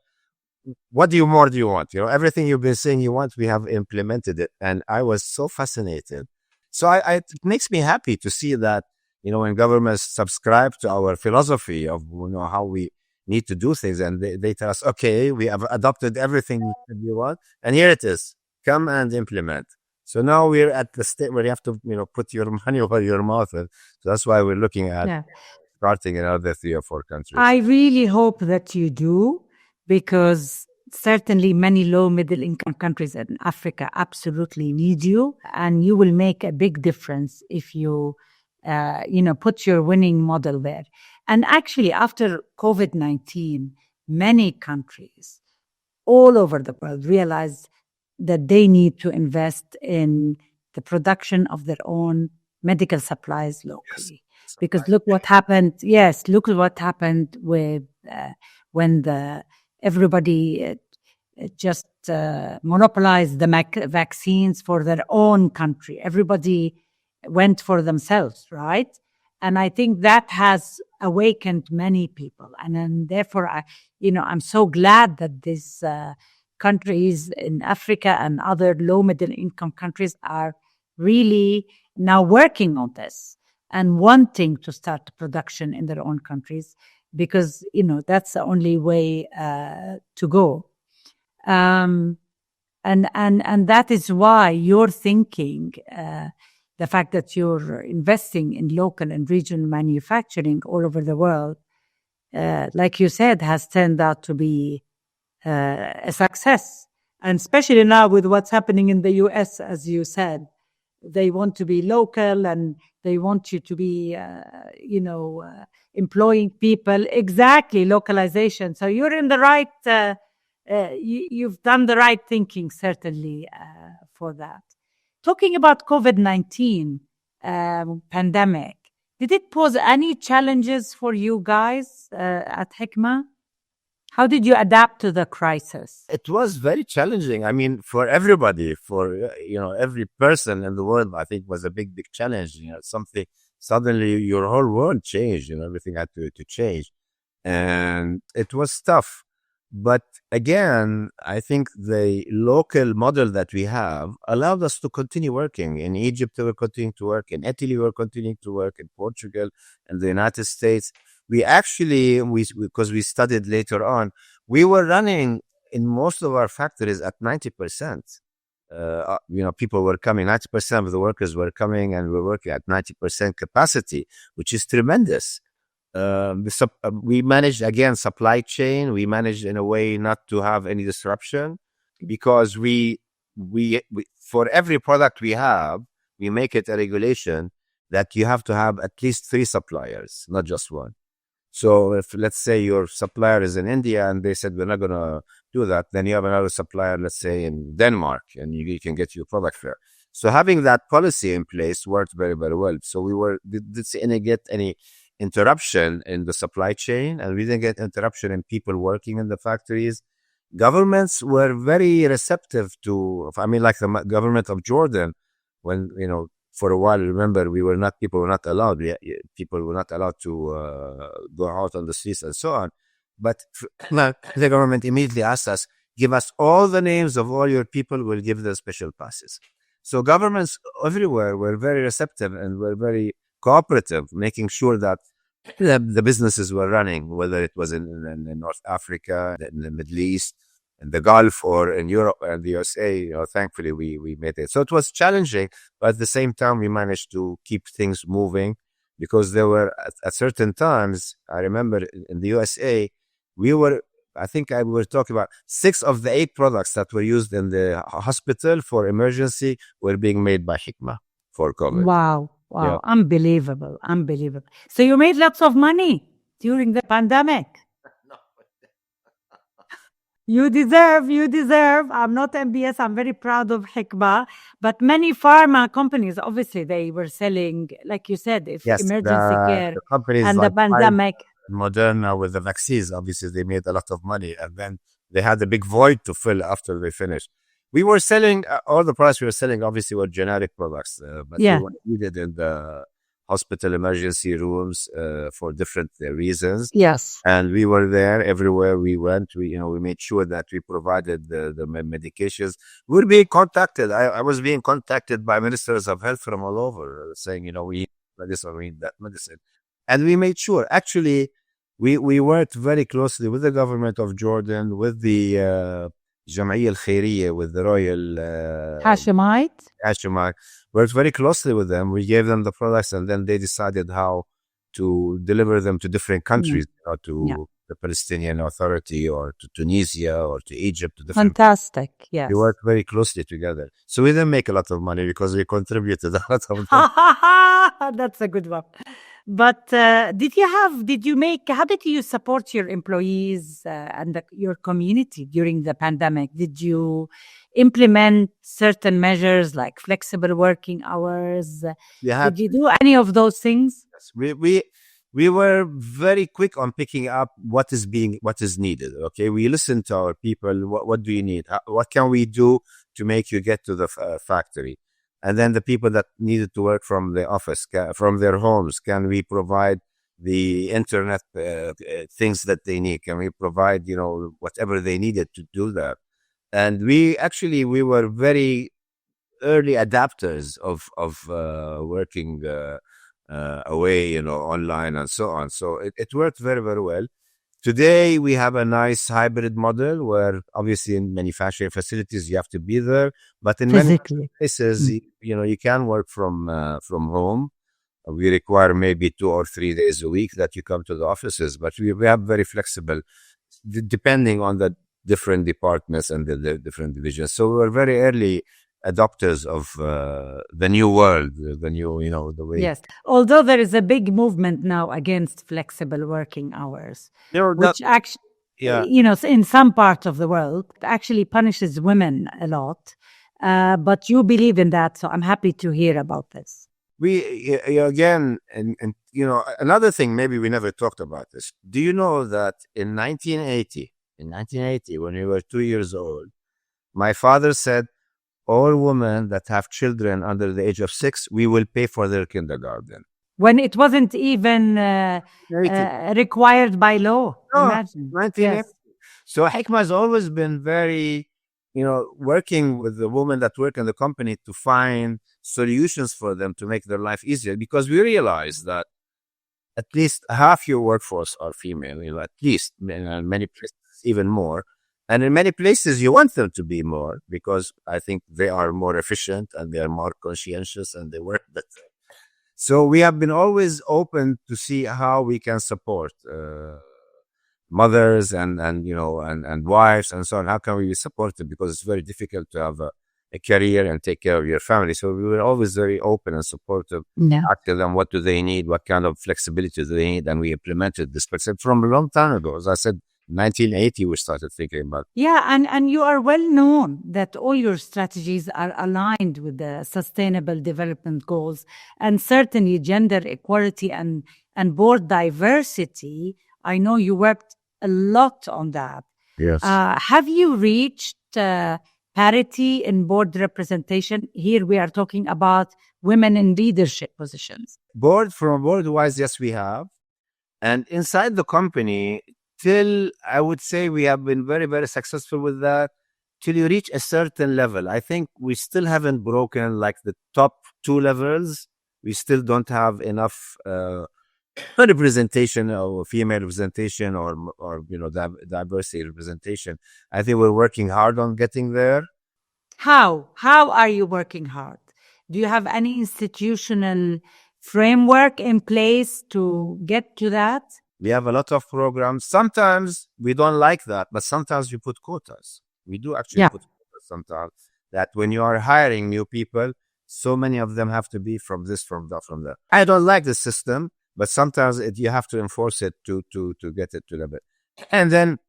What more do you want? Everything you've been saying you want, we have implemented it. And I was so fascinated. So it makes me happy to see that, when governments subscribe to our philosophy of, how we need to do things, and they tell us, okay, we have adopted everything you want, and here it is, come and implement. So now we're at the state where you have to, put your money over your mouth. And so that's why we're looking at starting in another 3 or 4 countries. I really hope that you do, because certainly many low middle income countries in Africa absolutely need you, and you will make a big difference if you put your winning model there. And actually, after COVID-19, many countries all over the world realized that they need to invest in the production of their own medical supplies locally. Yes. Because look what happened. Yes, look at what happened with when everybody just monopolized the vaccines for their own country. Everybody went for themselves, right? And I think that has awakened many people. And then therefore, I'm so glad that these countries in Africa and other low middle income countries are really now working on this. and wanting to start production in their own countries, because that's the only way to go. And that is why you're thinking, the fact that you're investing in local and regional manufacturing all over the world, like you said, has turned out to be a success. And especially now with what's happening in the US, as you said, they want to be local and they want you to be, employing people. Exactly, localization. So you're in the right, you've done the right thinking, certainly, for that. Talking about COVID-19 pandemic, did it pose any challenges for you guys at Hikma? How did you adapt to the crisis? It was very challenging. I mean, for everybody, for every person in the world, I think was a big challenge. Something suddenly your whole world changed. Everything had to change, and it was tough. But again, I think the local model that we have allowed us to continue working. In Egypt, we were continuing to work. In Italy, we were continuing to work. In Portugal and the United States, we actually, because we studied later on, we were running in most of our factories at 90%. People were coming, 90% of the workers were coming, and we were working at 90% capacity, which is tremendous. We managed, again, supply chain. We managed in a way not to have any disruption, because we for every product we have, we make it a regulation that you have to have at least 3 suppliers, not just one. So if, let's say, your supplier is in India and they said, we're not going to do that, then you have another supplier, let's say, in Denmark, and you can get your product there. So having that policy in place worked very, very well. So we didn't get any interruption in the supply chain, and we didn't get interruption in people working in the factories. Governments were very receptive to, like the government of Jordan, when, for a while, remember, people were not allowed. People were not allowed to go out on the streets and so on. But the government immediately asked us, give us all the names of all your people, we'll give them special passes. So governments everywhere were very receptive and were very cooperative, making sure that the businesses were running, whether it was in North Africa, in the Middle East, in the Gulf, or in Europe and the USA. Thankfully, we made it. So it was challenging, but at the same time, we managed to keep things moving, because there were, at certain times, I remember in the USA, we were talking about 6 of the 8 products that were used in the hospital for emergency were being made by Hikma for COVID. Wow. Yeah. Unbelievable. So you made lots of money during the pandemic. You deserve. I'm not MBS. I'm very proud of Hikma. But many pharma companies, obviously, they were selling, like you said, emergency care the companies and like the pandemic. Moderna with the vaccines, obviously, they made a lot of money, and then they had a big void to fill after they finished. We were selling, all the products we were selling, obviously, were generic products, but they were needed in the hospital emergency rooms for different reasons. Yes. And we were there everywhere we went. We made sure that we provided the medications. We were being contacted. I was being contacted by ministers of health from all over, saying, we need medicine, we need that medicine. And we made sure, actually, we worked very closely with the government of Jordan, with the Jam'iyya al-Khairiyya, with the Royal Hashemite. Worked very closely with them. We gave them the products, and then they decided how to deliver them to different countries, to the Palestinian Authority, or to Tunisia, or to Egypt. Fantastic, yes. We worked very closely together. So we didn't make a lot of money because we contributed a lot of money. That's a good one. But how did you support your employees and your community during the pandemic? Did you implement certain measures like flexible working hours? Did you do any of those things? Yes, we were very quick on picking up what is needed. Okay, we listened to our people. What do you need? What can we do to make you get to the factory? And then the people that needed to work from the office, from their homes, can we provide the internet things that they need? Can we provide, whatever they needed to do that? And we were very early adapters of working away, online and so on. So it worked very, very well. Today, we have a nice hybrid model where obviously in manufacturing facilities, you have to be there. But in many physically. places, you can work from home. We require maybe 2 or 3 days a week that you come to the offices, but we have very flexible, depending on the different departments and the different divisions. So we're very early adopters of the new world, the new, the way. Yes. Although there is a big movement now against flexible working hours, which actually, Yeah. in some parts of the world, actually punishes women a lot. But you believe in that, so I'm happy to hear about this. Again, and another thing, maybe we never talked about this. Do you know that in 1980, when we were 2 years old, my father said, all women that have children under the age of 6, we will pay for their kindergarten. When it wasn't even required by law, No, imagine. 1980. Yes. So Hikma has always been very, working with the women that work in the company to find solutions for them to make their life easier, because we realize that at least half your workforce are female, at least in many places, even more. And in many places, you want them to be more because I think they are more efficient and they are more conscientious and they work better. So we have been always open to see how we can support mothers and wives and so on. How can we support them? Because it's very difficult to have a career and take care of your family. So we were always very open and supportive. Yeah. Ask them what do they need, what kind of flexibility do they need, and we implemented this. But from a long time ago, as I said, 1980, we started thinking about. Yeah, and you are well known that all your strategies are aligned with the Sustainable Development Goals, and certainly gender equality and board diversity. I know you worked a lot on that. Yes. Have you reached parity in board representation? Here we are talking about women in leadership positions. From board-wise, yes, we have. And inside the company, till I would say we have been very, very successful with that. Till you reach a certain level, I think we still haven't broken like the top 2 levels. We still don't have enough representation or female representation or diversity representation. I think we're working hard on getting there. How are you working hard? Do you have any institutional framework in place to get to that? We have a lot of programs. Sometimes we don't like that, but sometimes we put quotas. We do actually put quotas sometimes, that when you are hiring new people, so many of them have to be from this, from that, from that. I don't like the system, but sometimes you have to enforce it to get it to the bit. And then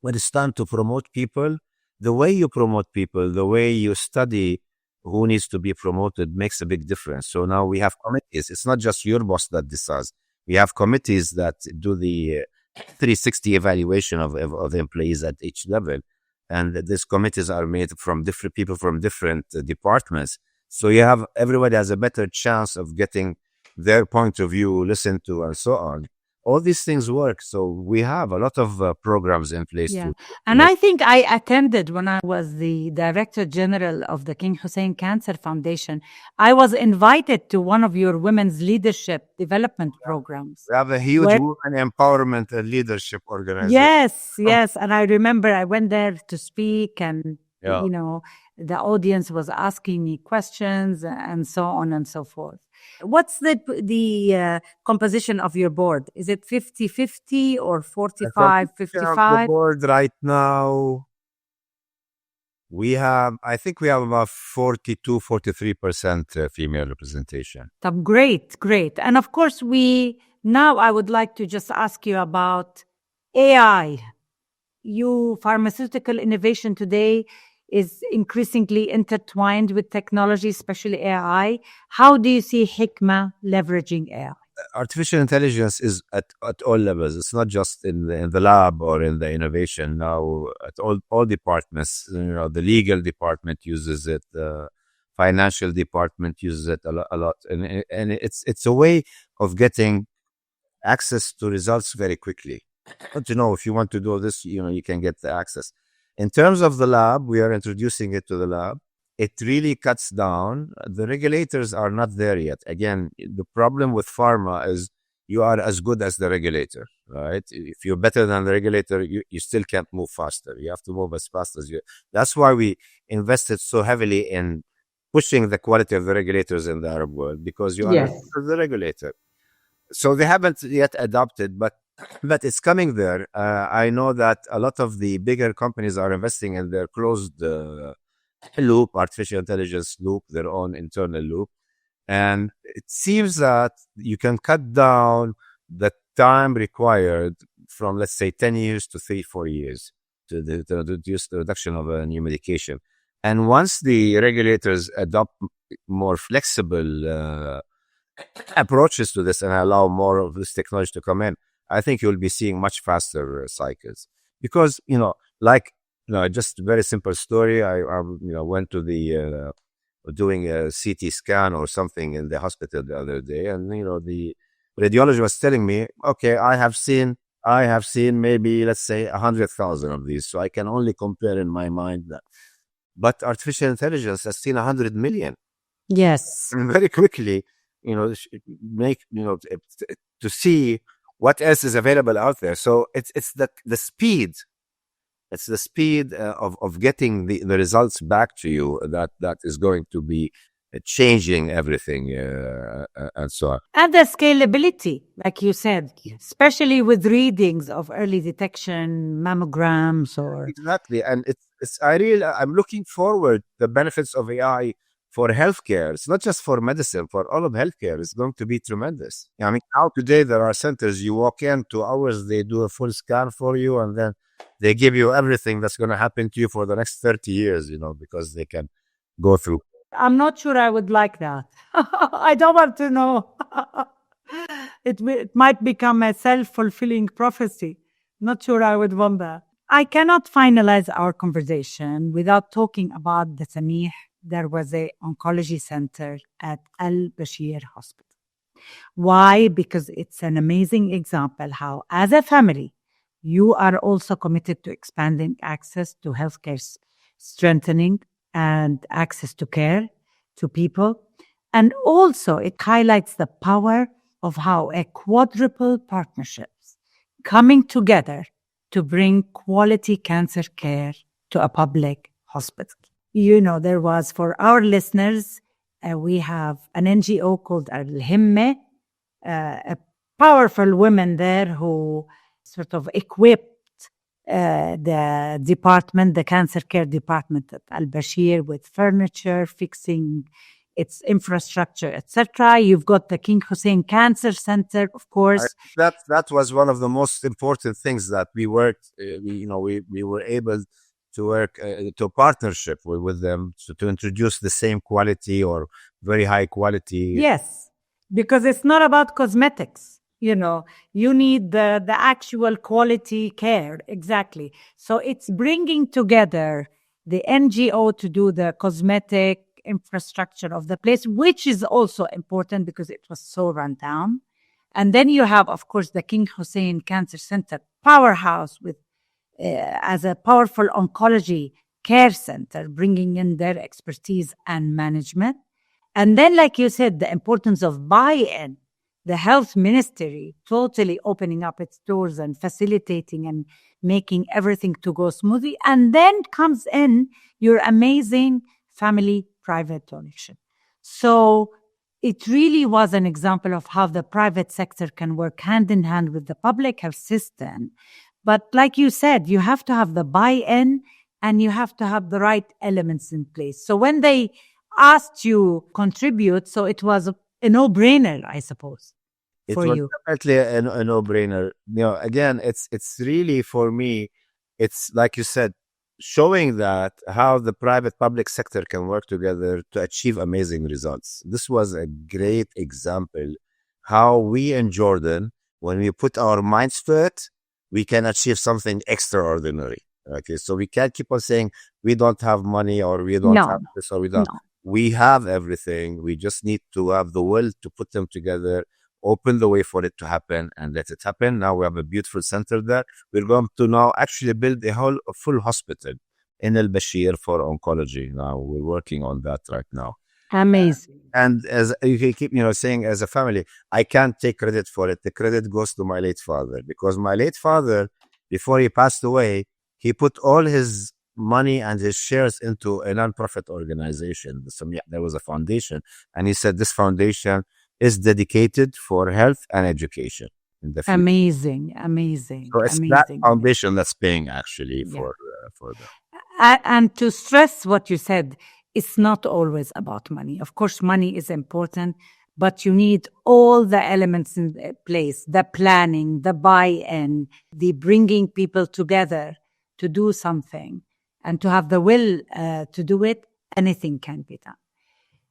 when it's time to promote people, the way you promote people, the way you study who needs to be promoted makes a big difference. So now we have committees. It's not just your boss that decides. We have committees that do the 360 evaluation of the employees at each level. And these committees are made from different people from different departments. So everybody has a better chance of getting their point of view listened to and so on. All these things work. So we have a lot of programs in place. Yeah. And I think I attended when I was the Director General of the King Hussein Cancer Foundation. I was invited to one of your women's leadership development programs. We have a huge women empowerment and leadership organization. Yes. And I remember I went there to speak and, the audience was asking me questions and so on and so forth. What's the composition of your board? Is it 50-50 or 45-55? The board right now, I think we have about 42-43% female representation. Great. And of course, I would like to just ask you about AI. Pharmaceutical innovation today is increasingly intertwined with technology, especially AI. How do you see Hikma leveraging AI? Artificial intelligence is at all levels. It's not just in the lab or in the innovation. Now, at all departments, the legal department uses it, the financial department uses it a lot. And it's a way of getting access to results very quickly. But if you want to do this, you can get the access. In terms of the lab, we are introducing it to the lab. it really cuts down. The regulators are not there yet. Again, the problem with pharma is you are as good as the regulator, right? If you're better than the regulator, you still can't move faster. You have to move as fast as you. That's why we invested so heavily in pushing the quality of the regulators in the Arab world, because you are as Yes. good as the regulator. So they haven't yet adopted, but it's coming there. I know that a lot of the bigger companies are investing in their closed loop, artificial intelligence loop, their own internal loop. And it seems that you can cut down the time required from, let's say, 10 years to 3, 4 years to reduce the reduction of a new medication. And once the regulators adopt more flexible approaches to this and allow more of this technology to come in, I think you'll be seeing much faster cycles. Because, like, just a very simple story. I went to the doing a CT scan or something in the hospital the other day, and the radiologist was telling me, okay, I have seen maybe, let's say, 100,000 of these, so I can only compare in my mind that. But artificial intelligence has seen 100 million, Yes. and very quickly, make to see what else is available out there. So it's the speed. It's the speed of getting the results back to you that is going to be changing everything, and so on. And the scalability, like you said, especially with readings of early detection, mammograms, or Exactly, and I'm looking forward the benefits of AI for healthcare. It's not just for medicine, for all of healthcare. It's going to be tremendous. I mean, now today there are centers you walk in 2 hours, they do a full scan for you, and then they give you everything that's going to happen to you for the next 30 years. Because they can go through. I'm not sure I would like that. I don't want to know. It might become a self-fulfilling prophecy. Not sure I would want that. I cannot finalize our conversation without talking about the Samih Darwazah Oncology Center at Al Bashir Hospital. Why? Because it's an amazing example how, as a family, you are also committed to expanding access to healthcare, strengthening and access to care to people. And also, it highlights the power of how a quadruple partnerships coming together to bring quality cancer care to a public hospital. There was, for our listeners, we have an NGO called Al Himma, a powerful women there who sort of equipped the department, the cancer care department at Al Bashir, with furniture, fixing its infrastructure, etc. You've got the King Hussein Cancer Center, of course. That was one of the most important things that we worked. We were able to work to partnership with them to introduce the same quality or very high quality. Yes, because it's not about cosmetics. You need the actual quality care. Exactly. So it's bringing together the NGO to do the cosmetic infrastructure of the place, which is also important because it was so run down. And then you have, of course, the King Hussein Cancer Center, powerhouse with as a powerful oncology care center, bringing in their expertise and management. And then, like you said, the importance of buy-in, the health ministry totally opening up its doors and facilitating and making everything to go smoothly. And then comes in your amazing family private donation. So it really was an example of how the private sector can work hand in hand with the public health system. But like you said, you have to have the buy-in and you have to have the right elements in place. So when they asked you contribute, so it was a no-brainer, I suppose, for It was you. definitely a no-brainer. Again, it's really, for me, it's like you said, showing that how the private public sector can work together to achieve amazing results. This was a great example how we in Jordan, when we put our minds to it, we can achieve something extraordinary. Okay, so we can't keep on saying we don't have money or we don't have this or we don't. No. We have everything. We just need to have the will to put them together, open the way for it to happen, and let it happen. Now we have a beautiful center there. We're going to now actually build a full hospital in Al Bashir for oncology. Now we're working on that right now. Amazing. And as you keep, saying, as a family, I can't take credit for it. The credit goes to my late father, because my late father, before he passed away, he put all his money and his shares into a nonprofit organization. There was a foundation, and he said this foundation is dedicated for health and education in the future. Amazing, amazing, So it's that amazing. foundation that's paying actually Yeah. for them. And to stress what you said, it's not always about money. Of course, money is important, but you need all the elements in place, the planning, the buy-in, the bringing people together to do something and to have the will to do it. Anything can be done.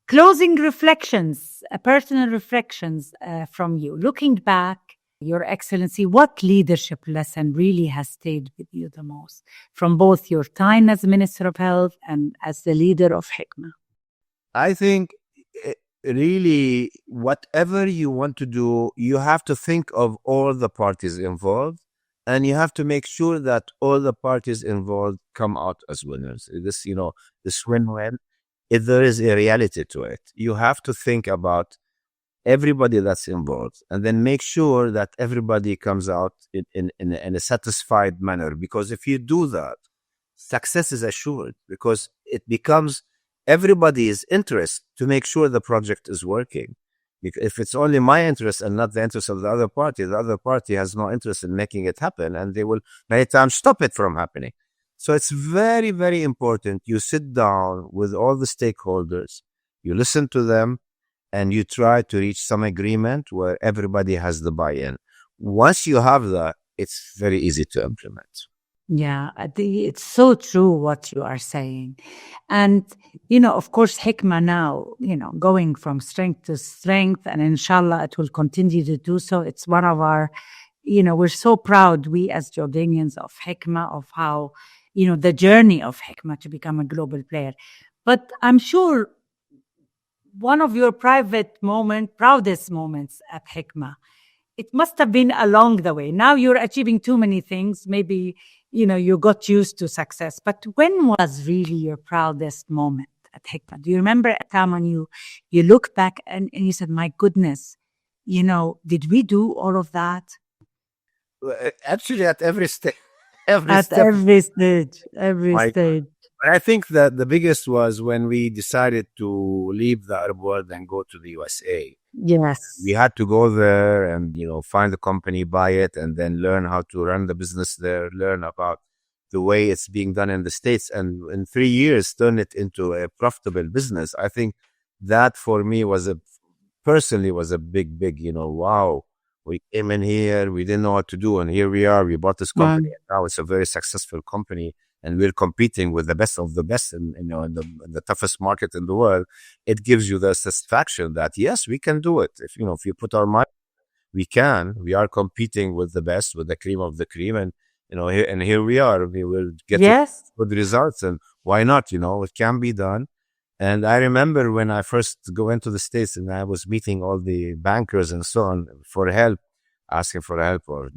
Closing reflections, personal reflections from you. Looking back, Your Excellency, what leadership lesson really has stayed with you the most from both your time as Minister of Health and as the leader of Hikma? I think really, whatever you want to do, you have to think of all the parties involved, and you have to make sure that all the parties involved come out as winners. This win-win, if there is a reality to it, you have to think about everybody that's involved, and then make sure that everybody comes out in a satisfied manner. Because if you do that, success is assured, because it becomes everybody's interest to make sure the project is working. If it's only my interest and not the interest of the other party has no interest in making it happen, and they will many times stop it from happening. So it's very, very important you sit down with all the stakeholders, you listen to them, and you try to reach some agreement where everybody has the buy-in. Once you have that, it's very easy to implement. Yeah, it's so true what you are saying. And, of course, Hikma now, going from strength to strength, and inshallah, it will continue to do so. It's one of our, we're so proud, we as Jordanians, of Hikma, of how, the journey of Hikma to become a global player. But I'm sure one of your proudest moments at Hikma, it must have been along the way. Now you're achieving too many things. Maybe, you got used to success. But when was really your proudest moment at Hikma? Do you remember a time when you look back and you said, my goodness, did we do all of that? Actually, at every stage, At step. every stage, But I think that the biggest was when we decided to leave the Arab world and go to the USA. Yes. We had to go there and, find the company, buy it, and then learn how to run the business there, learn about the way it's being done in the States, and in 3 years, turn it into a profitable business. I think that for me personally was a big, wow. We came in here, we didn't know what to do, and here we are. We bought this company, and now it's a very successful company, and we're competing with the best of the best in the toughest market in the world. It gives you the satisfaction that yes, we can do it. If you put our mind, we can. We are competing with the best, with the cream of the cream, and here we are. We will get good results, and why not? It can be done. And I remember when I first went to the States and I was meeting all the bankers and so on for help, asking for help or,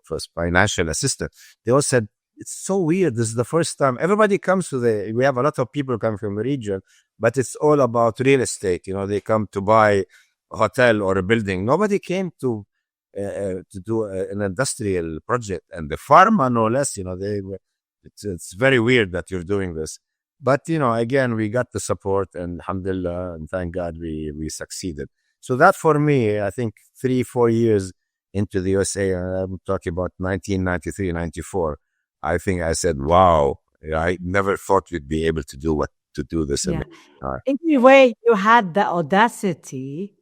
for financial assistance. They all said, it's so weird. This is the first time everybody comes we have a lot of people coming from the region, but it's all about real estate. They come to buy a hotel or a building. Nobody came to do an industrial project, and the pharma, no less, it's very weird that you're doing this. But, again, we got the support, and alhamdulillah, and thank God we succeeded. So that for me, I think 3-4 years into the USA, I'm talking about 1993, 94, I think I said, wow, I never thought we'd be able to do this. Yeah. Anyway, you had the audacity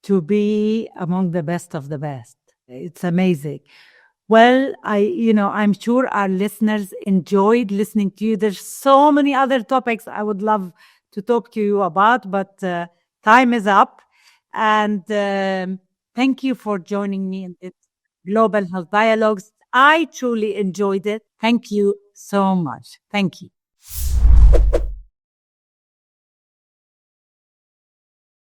to be among the best of the best. It's amazing. Well, I'm sure our listeners enjoyed listening to you. There's so many other topics I would love to talk to you about, but time is up. And thank you for joining me in this Global Health Dialogues. I truly enjoyed it. Thank you so much. Thank you.